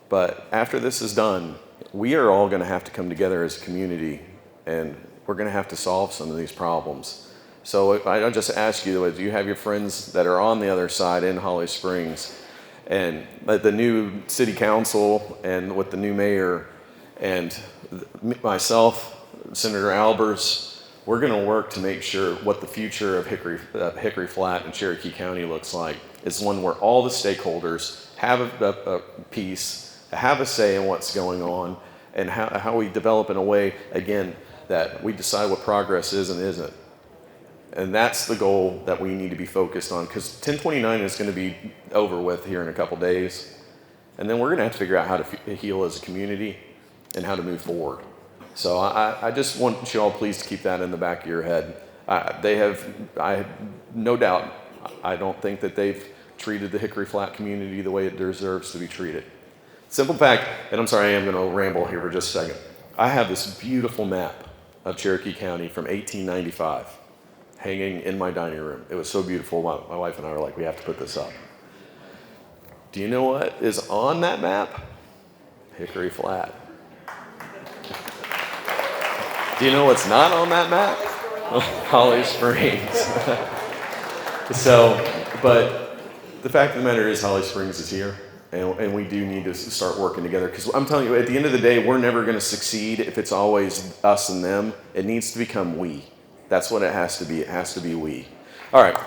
But after this is done, we are all going to have to come together as a community, and we're going to have to solve some of these problems. So I just ask you, do you have your friends that are on the other side in Holly Springs, and the new city council and with the new mayor and myself, Senator Albers, we're going to work to make sure what the future of Hickory Flat and Cherokee County looks like is one where all the stakeholders have a piece, have a say in what's going on, and how we develop in a way, again, that we decide what progress is and isn't. And that's the goal that we need to be focused on, because 1029 is going to be over with here in a couple days. And then we're going to have to figure out how to heal as a community and how to move forward. So I just want you all please to keep that in the back of your head. I have no doubt, I don't think that they've treated the Hickory Flat community the way it deserves to be treated. Simple fact, and I'm sorry, I am going to ramble here for just a second. I have this beautiful map of Cherokee County from 1895 hanging in my dining room. It was so beautiful, my wife and I were like, we have to put this up. Do you know what is on that map? Hickory Flat. Do you know what's not on that map? Holly Springs. So, but the fact of the matter is Holly Springs is here, and we do need to start working together, because I'm telling you, at the end of the day, we're never going to succeed if it's always us and them. It needs to become we. That's what it has to be. It has to be we. All right.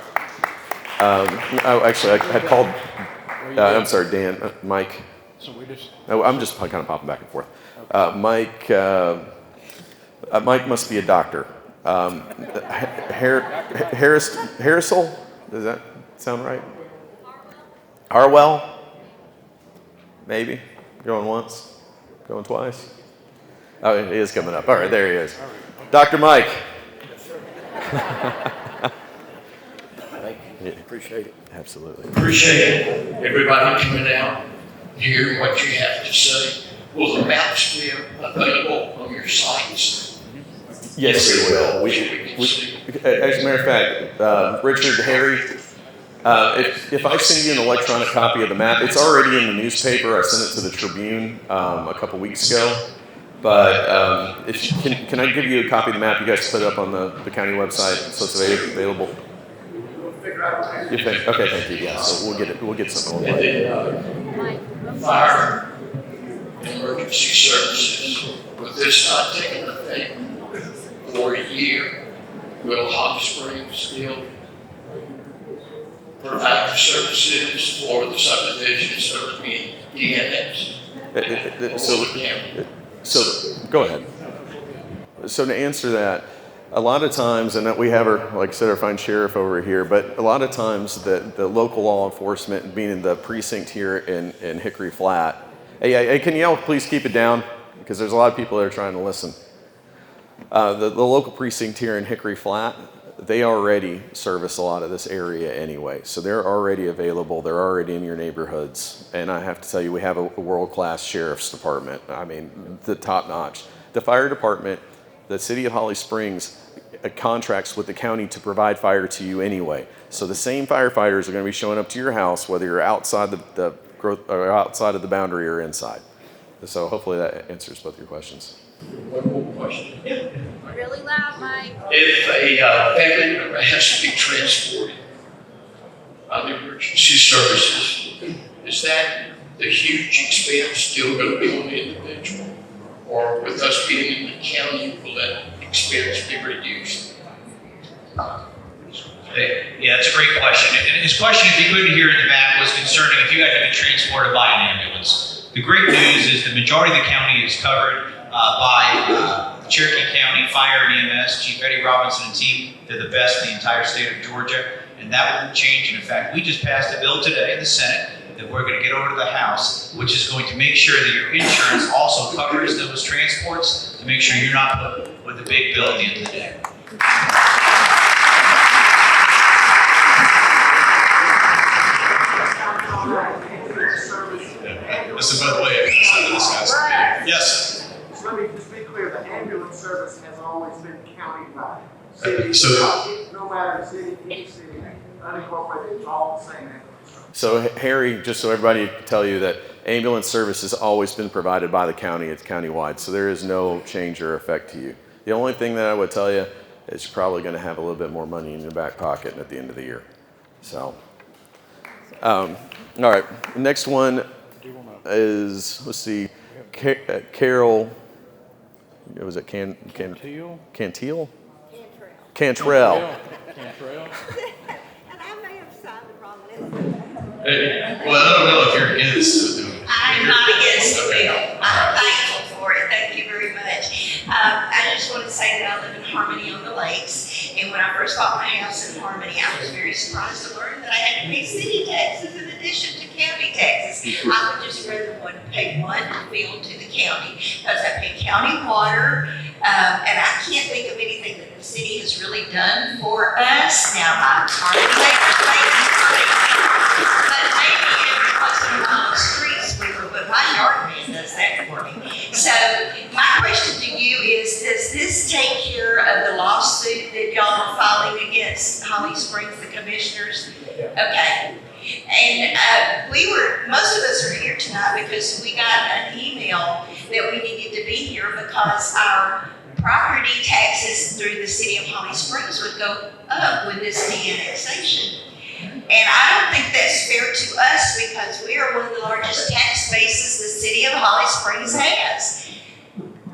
Actually, I had called, I'm sorry, Dan, Mike. So we just. I'm just kind of popping back and forth. Mike must be a doctor. Harrisel, does that sound right? Harwell? Maybe. Going once? Going twice? Oh, he is coming up. All right, there he is. Dr. Mike. Thank you. Appreciate it. Absolutely. Appreciate everybody coming out, hearing what you have to say. Will the maps be available on your sites? Yes, we will. As a matter of fact, Richard, Harry, if I send you an electronic copy of the map, it's already in the newspaper. I sent it to the Tribune a couple weeks ago. But can I give you a copy of the map? You guys put it up on the county website so it's available. You think? Okay, thank you. Yeah, so we'll get something. And then fire and emergency services. With this not taking effect for a year, will Hot Springs still provide the services for the subdivisions or the DNS? So go ahead. So to answer that, a lot of times, and that we have our, like I said, our fine sheriff over here, but a lot of times the local law enforcement, being the precinct here in Hickory Flat, hey, can y'all please keep it down? Because there's a lot of people that are trying to listen. The local precinct here in Hickory Flat, they already service a lot of this area anyway. So they're already available. They're already in your neighborhoods. And I have to tell you, we have a world-class sheriff's department. I mean, the top notch. The fire department, the city of Holly Springs contracts with the county to provide fire to you anyway. So the same firefighters are going to be showing up to your house, whether you're outside the growth or outside of the boundary or inside. So hopefully that answers both your questions. One more question. Really loud, Mike. If a family member has to be transported on the emergency services, is that the huge expense still going to be on the individual? Or with us being in the county, will that expense be reduced? Yeah, that's a great question. And his question, if you couldn't hear in the back, was concerning if you had to be transported by an ambulance. The great news is the majority of the county is covered by Cherokee County Fire and EMS, Chief Eddie Robinson and team. They're the best in the entire state of Georgia, and that won't change. And in fact, we just passed a bill today in the Senate that we're going to get over to the House, which is going to make sure that your insurance also covers those transports to make sure you're not put with a big bill at the end of the day. Listen, by the way, this has to be. Yes. So let me just be clear, the ambulance service has always been county-wide. No matter city, any city, unincorporated, it's all the same ambulance service. So Harry, just so everybody can tell you that ambulance service has always been provided by the county. It's countywide, so there is no change or effect to you. The only thing that I would tell you is you're probably going to have a little bit more money in your back pocket at the end of the year. So, all right, next one is, let's see, Carol, was it Cantrell? Cantrell. Cantrell. And I may have signed the wrong list. Well, I don't know if you're against it. I'm not against the bill. I'm thankful for it. Thank you very much. I just want to say that I live in Harmony on the Lakes. And when I first bought my house in Harmony, I was very surprised to learn that I had to pay city taxes in addition to county taxes. I would just rather pay one bill to the county because I pay county water. And I can't think of anything that the city has really done for us. Now, I'm sorry, but represents Holly Springs, the commissioners? Okay. And most of us are here tonight because we got an email that we needed to be here because our property taxes through the city of Holly Springs would go up with this de-annexation. And I don't think that's fair to us because we are one of the largest tax bases the city of Holly Springs has.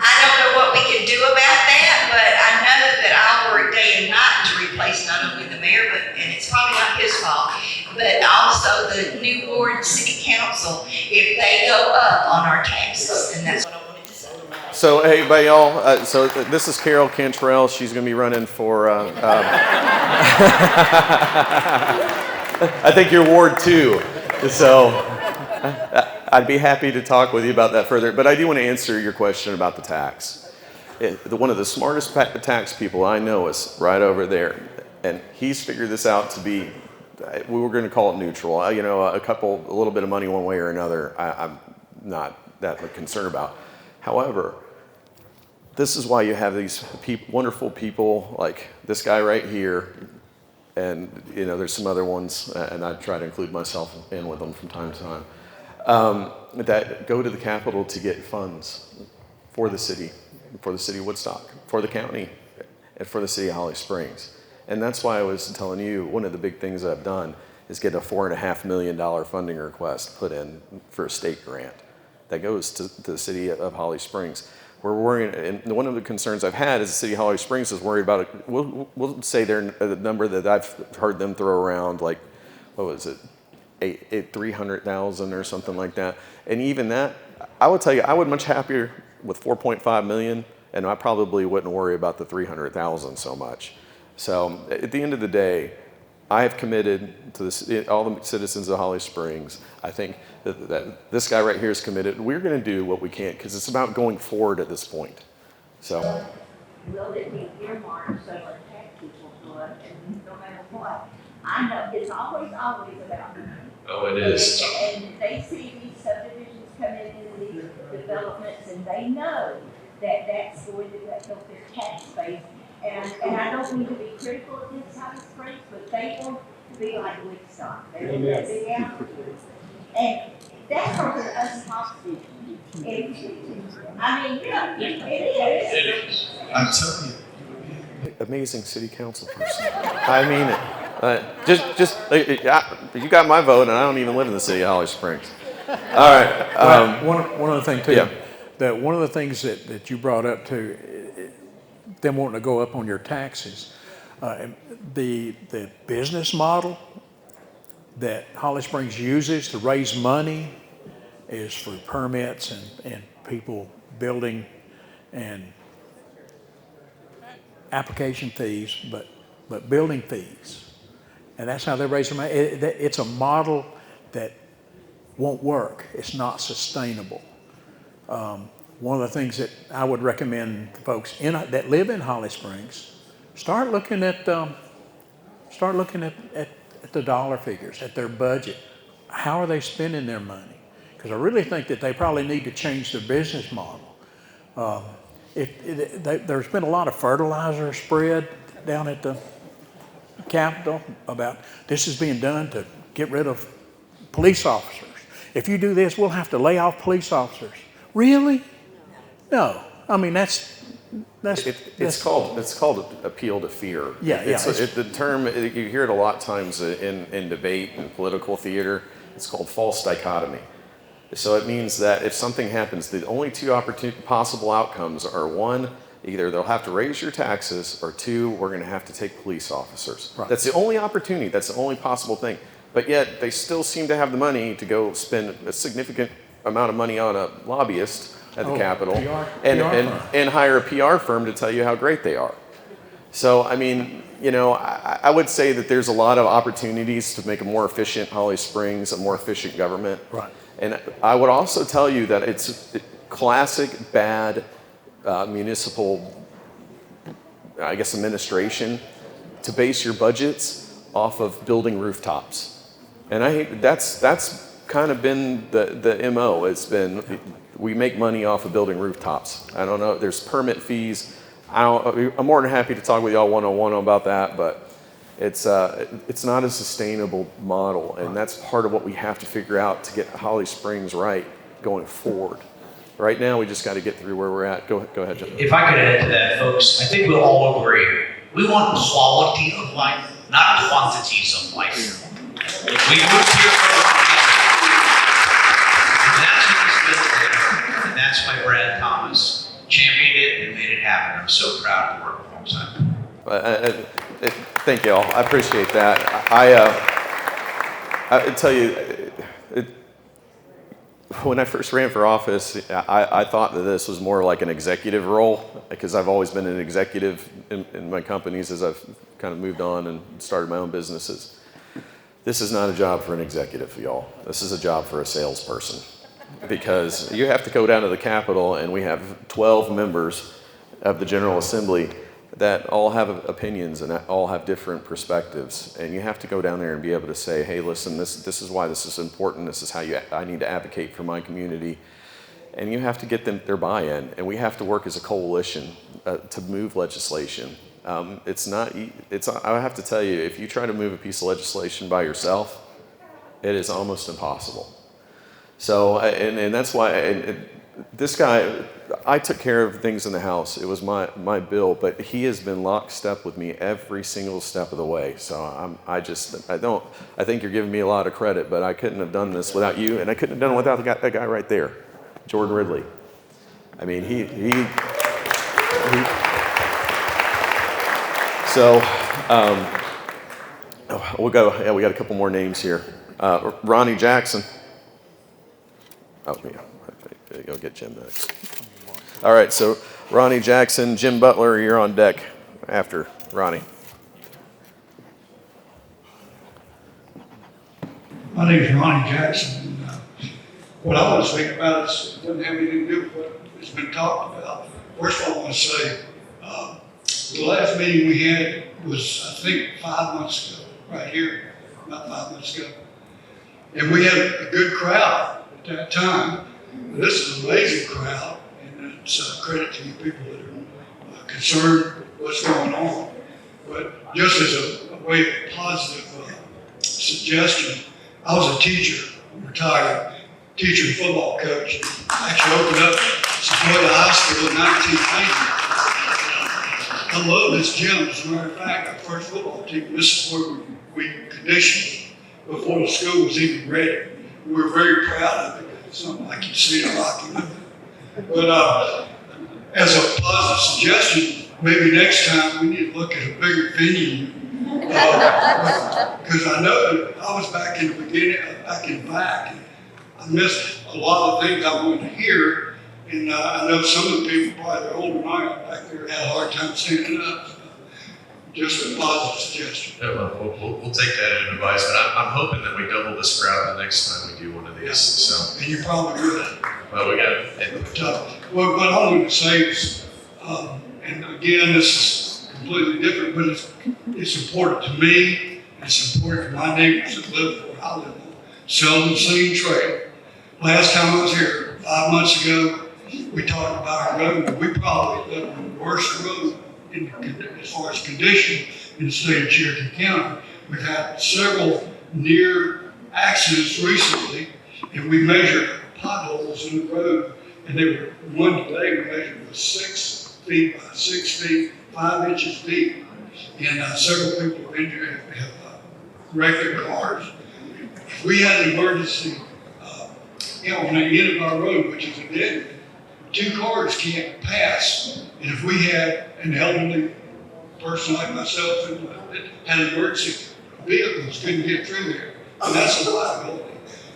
I don't know what we can do about that, but I know that I'll work day and night to replace not only the mayor, and it's probably not his fault, but also the new board and city council if they go up on our taxes, and that's what I wanted to say. So, hey, by y'all, so this is Carol Cantrell. She's going to be running for, I think you're Ward 2. So, I'd be happy to talk with you about that further, but I do want to answer your question about the tax. One of the smartest tax people I know is right over there, and he's figured this out to be, we were going to call it neutral. You know, a little bit of money one way or another, I'm not that concerned about. However, this is why you have these wonderful people like this guy right here, and you know, there's some other ones, and I try to include myself in with them from time to time. That go to the Capitol to get funds for the city of Woodstock, for the county, and for the city of Holly Springs. And that's why I was telling you, one of the big things I've done is get a $4.5 million funding request put in for a state grant that goes to the city of Holly Springs. We're worrying, and one of the concerns I've had is the city of Holly Springs is worried about it. We'll say the number that I've heard them throw around, like, what was it? 300,000 or something like that. And even that, I would tell you, I would much happier with 4.5 million, and I probably wouldn't worry about the 300,000 so much. So at the end of the day, I have committed to all the citizens of Holly Springs. I think that this guy right here is committed. We're going to do what we can because it's about going forward at this point. So. Will it be earmarked so our tax people go up and no matter what? I know it's always about money. Oh, it is. And they see these subdivisions come into these developments and they know that that's going to help their tax base. And I don't mean to be critical of this Holly Springs, but they want to be like Woodstock. They want to be out. And that's holding us hostage. I mean, yeah, it is. I'm telling you. Amazing city council person. I mean it. You got my vote, and I don't even live in the city of Holly Springs. All right. One other thing too. Yeah. That one of the things that you brought up too, them wanting to go up on your taxes, the business model that Holly Springs uses to raise money is for permits and people building and application fees, but building fees. And that's how they raise their money. It's a model that won't work. It's not sustainable. One of the things that I would recommend folks that live in Holly Springs, start looking at the dollar figures, at their budget. How are they spending their money? Because I really think that they probably need to change their business model. There's been a lot of fertilizer spread down at the Capitol about this is being done to get rid of police officers. If you do this, we'll have to lay off police officers. Really? No. I mean, it's called appeal to fear. Yeah. The term, you hear it a lot of times in debate and political theater. It's called false dichotomy. So it means that if something happens, the only two possible outcomes are one, either they'll have to raise your taxes, or two, we're going to have to take police officers. Right. That's the only opportunity. That's the only possible thing. But yet they still seem to have the money to go spend a significant amount of money on a lobbyist at the Capitol and hire a PR firm to tell you how great they are. So, I mean, I would say that there's a lot of opportunities to make a more efficient Holly Springs, a more efficient government. Right. And I would also tell you that it's classic bad municipal, administration to base your budgets off of building rooftops. And that's kind of been the MO. It's been, we make money off of building rooftops. I don't know, there's permit fees. I'm more than happy to talk with y'all one-on-one about that, but It's not a sustainable model, and that's part of what we have to figure out to get Holly Springs right going forward. Right now, we just got to get through where we're at. Go ahead, John. If I could add to that, folks, I think we'll all agree. We want quality of life, not quantities of life. We moved here for a reason. And that's what was built there. And that's why Brad Thomas championed it and made it happen. I'm so proud to work alongside him. Thank you all. I appreciate that. I tell you, when I first ran for office, I thought that this was more like an executive role, because I've always been an executive in my companies as I've kind of moved on and started my own businesses. This is not a job for an executive, y'all. This is a job for a salesperson, because you have to go down to the Capitol, and we have 12 members of the General Assembly that all have opinions and that all have different perspectives. And you have to go down there and be able to say, hey, listen, this is why this is important. This is how I need to advocate for my community. And you have to get their buy-in. And we have to work as a coalition to move legislation. I have to tell you, if you try to move a piece of legislation by yourself, it is almost impossible. So, and that's why, this guy, I took care of things in the House. It was my bill, but he has been lockstep with me every single step of the way. So I think you're giving me a lot of credit, but I couldn't have done this without you, and I couldn't have done it without that guy right there, Jordan Ridley. I mean, so we'll go. Yeah, we got a couple more names here. Ronnie Jackson. Oh yeah. Go get Jim next. All right, so Ronnie Jackson, Jim Butler, you're on deck after Ronnie. My name is Ronnie Jackson. And, what I want to speak about doesn't have anything to do with what has been talked about. First of all, I want to say the last meeting we had was, I think, 5 months ago, right here, about 5 months ago. And we had a good crowd at that time. This is an amazing crowd, and it's a credit to you people that are concerned with what's going on. But just as a way of positive suggestion, I was a teacher, retired teacher and football coach. I actually opened up Sequoia High School in 1990. I love this gym. As a matter of fact, our first football team, this is where we conditioned before the school was even ready. We were very proud of it. Something like you see in Rocky. But as a positive suggestion, maybe next time we need to look at a bigger venue. Because I know that I was back in the beginning, back in the back, and I missed a lot of things I wanted to hear. And I know some of the people, probably they're older than I am back there, had a hard time standing up. Just a positive suggestion. Yeah, we'll take that as advice, but I'm hoping that we double this crowd the next time we do one of these. So. And you probably will. Well, we got it. Well, what I wanted to say is, and again, this is completely different, but it's important to me, and it's important to my neighbors that live where I live on Seldom Seen Trail. Last time I was here, 5 months ago, we talked about our road. We probably live on the worst road as far as condition in the state of Cherokee County. We've had several near accidents recently, and we measured potholes in the road, and they were, one today we measured was 6 feet by 6 feet, 5 inches deep, and several people have injured, have wrecked their cars. If we had an emergency on the end of our road, which is a dead end, 2 cars can't pass. And if we had an elderly person like myself that had an emergency, vehicles couldn't get through there. And that's a liability.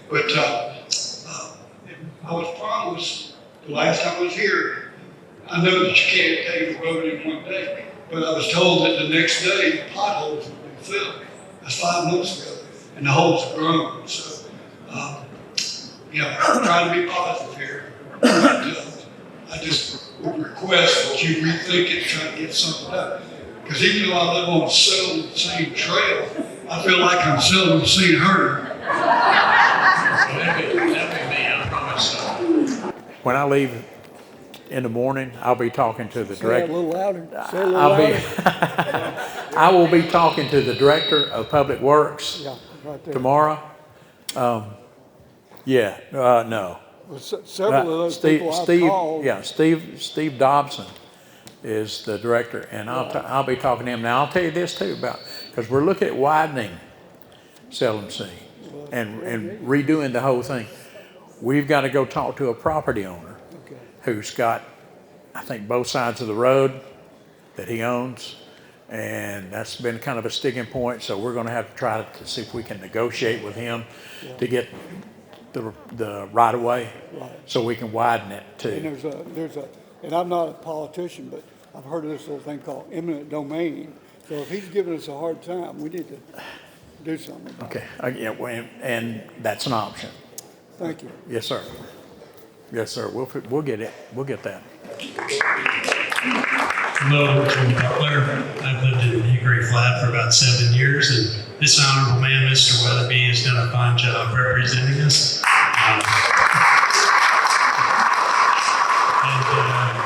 But I was promised the last time I was here, I know that you can't pave the road in one day, but I was told that the next day potholes would be filled. That's 5 months ago, and the holes have grown. So, I'm trying to be positive here. I just would request that you rethink it and try to get something done. Because even though I live on the same trail, I feel like I'm seldom seen her. When I leave in the morning, I'll be talking to the Say that a director. little louder. Say it a little louder. I will be talking to the director of Public Works Yeah, right there. tomorrow. No. Well, several of those people I've called. Yeah, Steve Dobson is the director, and I'll be talking to him. Now, I'll tell you this too because we're looking at widening Seldom Seen and redoing the whole thing. We've got to go talk to a property owner who's got, I think, both sides of the road that he owns, and that's been kind of a sticking point. So we're going to have to try to see if we can negotiate with him to get the right of way, so we can widen it too. And and I'm not a politician, but I've heard of this little thing called eminent domain. So if he's giving us a hard time, we need to do something about it. Okay, and that's an option. Thank you. Yes, sir. Yes, sir. We'll get it. We'll get that. Hello, Richard Butler. I've lived in Hickory Flat for about 7 years, and this honorable man, Mr. Weatherby, has done a fine job representing us.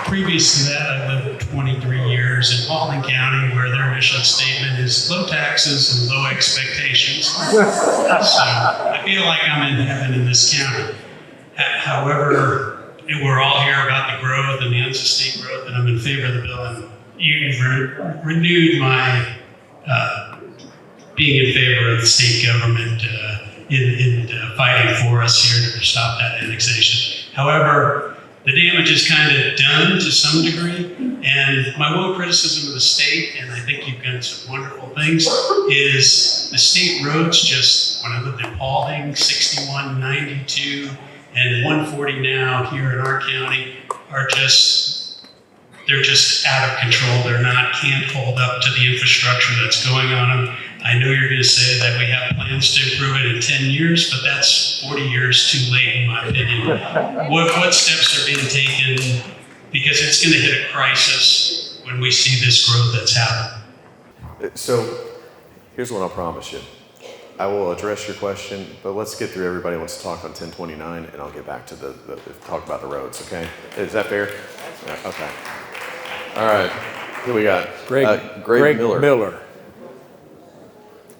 Previous to that, I lived 23 years in Paulding County, where their mission statement is low taxes and low expectations. So I feel like I'm in heaven in this county. However, we're all here about the growth and the unsustained growth, and I'm in favor of the bill. And you've renewed my being in favor of the state government in fighting for us here to stop that annexation. However, the damage is kind of done to some degree, and my one criticism of the state, and I think you've done some wonderful things, is the state roads just, when I lived in Paulding, 61, 92, and 140 now here in our county are they're just out of control. Can't hold up to the infrastructure that's going on them. I know you're going to say that we have plans to improve it in 10 years, but that's 40 years too late, in my opinion. What steps are being taken? Because it's going to hit a crisis when we see this growth that's happening. So here's what I'll promise you. I will address your question, but let's get through everybody who wants to talk on 1029, and I'll get back to the talk about the roads, okay? Is that fair? Yeah, okay. All right. Who we got? Greg Miller.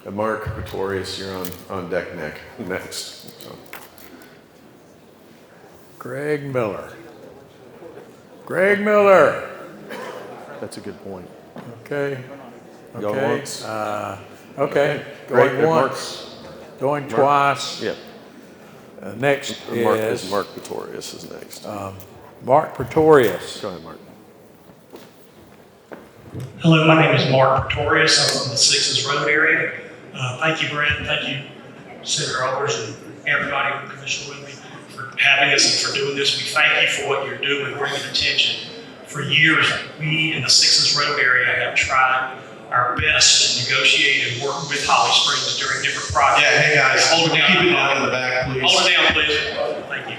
Mark Pretorius, you're on deck next. So. Greg Miller. That's a good point. Okay. Going once. Okay. Going once. Going twice. Yeah. Next is Mark Pretorius is next. Mark Pretorius. Go ahead, Mark. Hello, my name is Mark Pretorius. I'm from the Sixes Road area. Thank you, Brent. Thank you, Senator Alders, and everybody, Commissioner Whitney, for having us and for doing this. We thank you for what you're doing, bringing attention. For years, we in the Sixes Road area have tried our best to negotiate and work with Holly Springs during different projects. Yeah, hey guys, hold it down. Keep it down in the back, please. Hold it down, please. Thank you.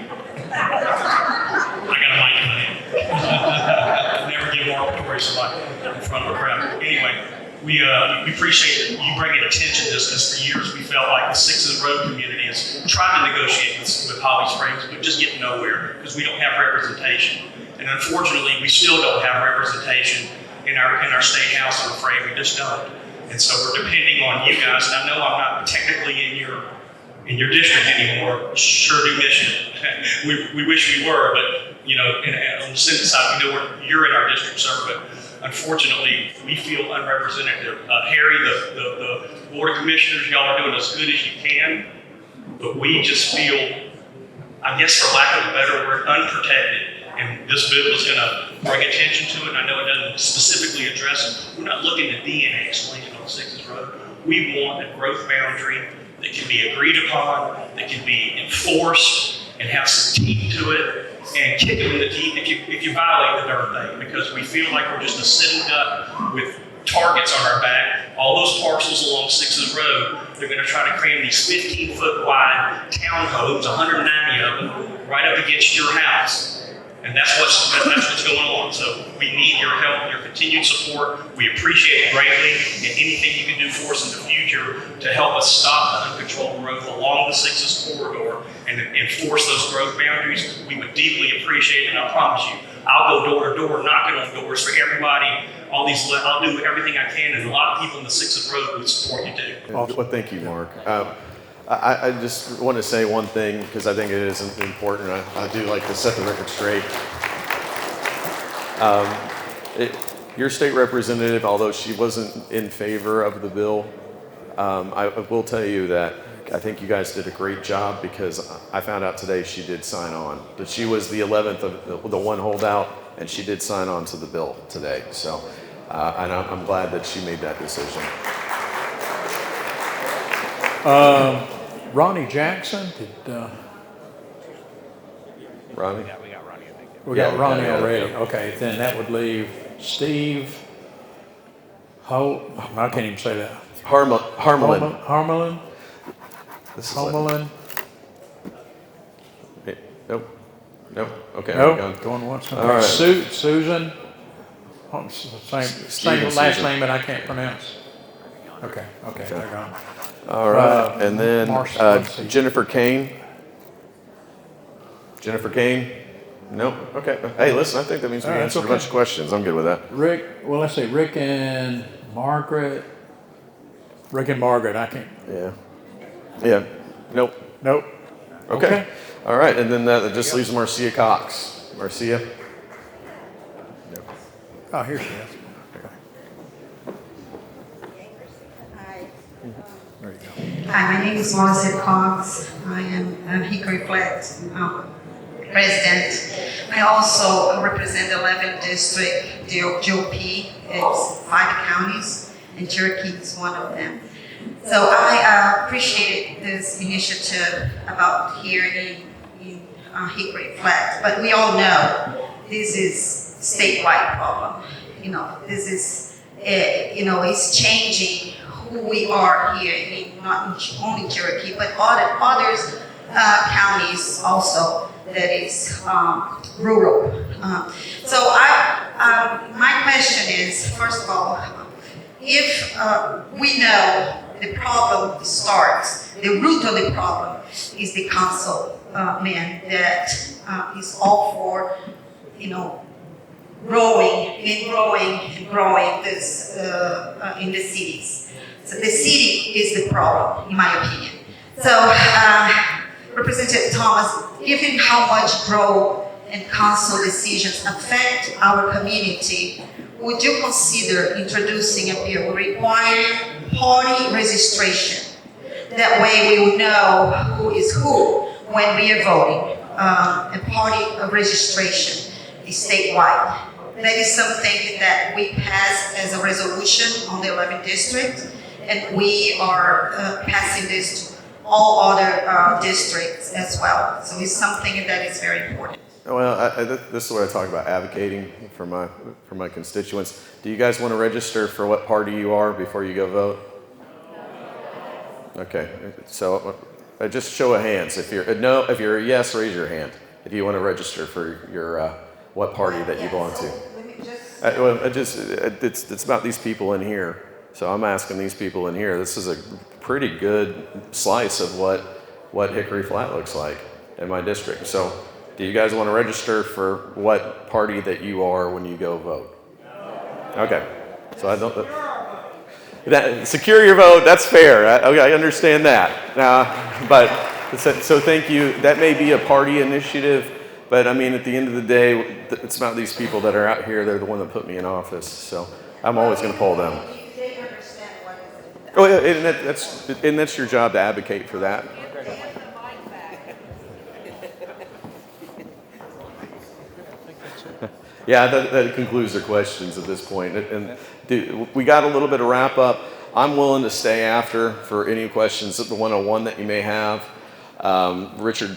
I got a mic in my hand. Never give Mark Pretorius a mic in front of a crowd. Anyway, we appreciate that you bringing attention to this, because for years we felt like the Sixes Road community is trying to negotiate with Holly Springs, but just getting nowhere because we don't have representation. And unfortunately, we still don't have representation in our state house. I'm afraid we just don't. And so we're depending on you guys. And I know I'm not technically in your district anymore. Sure do miss you. We wish we were, but on the Senate side, we know you're in our district, sir. But unfortunately, we feel unrepresented. Harry, the board of commissioners, y'all are doing as good as you can, but we just feel, I guess for lack of a better word, unprotected. And this bill is going to bring attention to it. And I know it doesn't specifically address it. We're not looking to de-annex Lincoln on Sixes Road. We want a growth boundary that can be agreed upon, that can be enforced, and have some teeth to it, and kick them in the teeth if you violate the darn thing. Because we feel like we're just a sitting duck with targets on our back. All those parcels along Sixes Road, they're going to try to cram these 15-foot wide townhomes, 190 of them, right up against your house. And that's what's going on. So we need your help, your continued support. We appreciate it greatly, and anything you can do for us in the future to help us stop the uncontrolled growth along the 6 corridor and enforce those growth boundaries, we would deeply appreciate it. And I promise you, I'll go door to door, knocking on doors for everybody. I'll do everything I can, and a lot of people in the 6th Road would support you too. Well, thank you, Mark. I just want to say one thing because I think it is important. I do like to set the record straight. Your state representative, although she wasn't in favor of the bill, I will tell you that I think you guys did a great job because I found out today she did sign on. That she was the 11th of the one holdout, and she did sign on to the bill today. So, and I'm glad that she made that decision. Ronnie Jackson, Ronnie? Yeah, we got Ronnie, I think. We got Ronnie already. Okay, then that would leave Steve I can't even say that. Harmelin. Harmelin? Harmelin. Nope. Okay. Nope. Going once. Okay. All right. Susan. Same last Susan. name that I can't pronounce. Okay. They're gone. All right. And then Jennifer Kane. Jennifer Kane? Nope. Okay. Hey, listen, I think that means we answered a bunch of questions. I'm good with that. Rick and Margaret. I can't. Yeah. Nope. Okay. All right. And then that just leaves Marcia Cox. Marcia? Oh, here she is. There you go. Hi, my name is Marcia Cox. I am a Hickory Flat president. I also represent the 11th district, GOP. It's 5 counties, and Cherokee is one of them. So I appreciate this initiative about here in Hickory Flat, but we all know this is a statewide problem. This is, it's changing who we are here, not only Cherokee, but other counties also that is rural. So my question is, first of all, if we know the problem starts, the root of the problem is the councilman that is all for, growing this in the cities. So the city is the problem, in my opinion. So, Representative Thomas, given how much growth and council decisions affect our community, would you consider introducing a bill requiring party registration? That way we would know who is who when we are voting. A party registration is statewide. That is something that we passed as a resolution on the 11th district, and we are passing this to all other districts as well. So it's something that is very important. Well, this is what I talk about, advocating for my constituents. Do you guys want to register for what party you are before you go vote? Okay, so just show of hands. If you're a yes, raise your hand. If you want to register for your what party that you belong to. It's about these people in here. So I'm asking these people in here. This is a pretty good slice of what Hickory Flat looks like in my district. So, do you guys want to register for what party that you are when you go vote? Okay. So I don't. That secure your vote. That's fair. I understand that. But so thank you. That may be a party initiative, but I mean, at the end of the day, it's about these people that are out here. They're the one that put me in office. So I'm always going to pull them. Oh yeah, and that's your job to advocate for that. Yeah, that concludes the questions at this point. And we got a little bit of wrap up. I'm willing to stay after for any questions at the 101 that you may have. Richard,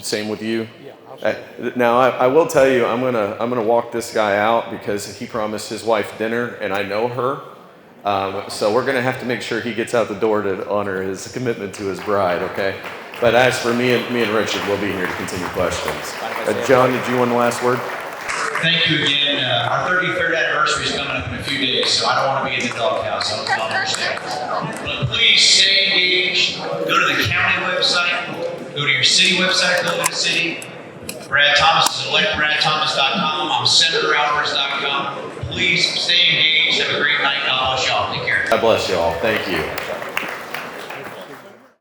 same with you? Yeah. Now I will tell you, I'm gonna walk this guy out because he promised his wife dinner, and I know her. So we're gonna have to make sure he gets out the door to honor his commitment to his bride. Okay. But as for me and Richard, we'll be here to continue questions. John, did you want the last word? Thank you again. Our 33rd anniversary is coming up in a few days, so I don't want to be in the doghouse. I hope y'all understand. But please stay engaged. Go to the county website. Go to your city website, go to the city. Brad Thomas is electbradthomas.com. I'm senatoralvarez.com. Please stay engaged. Have a great night. God bless y'all. Take care. God bless y'all. Thank you.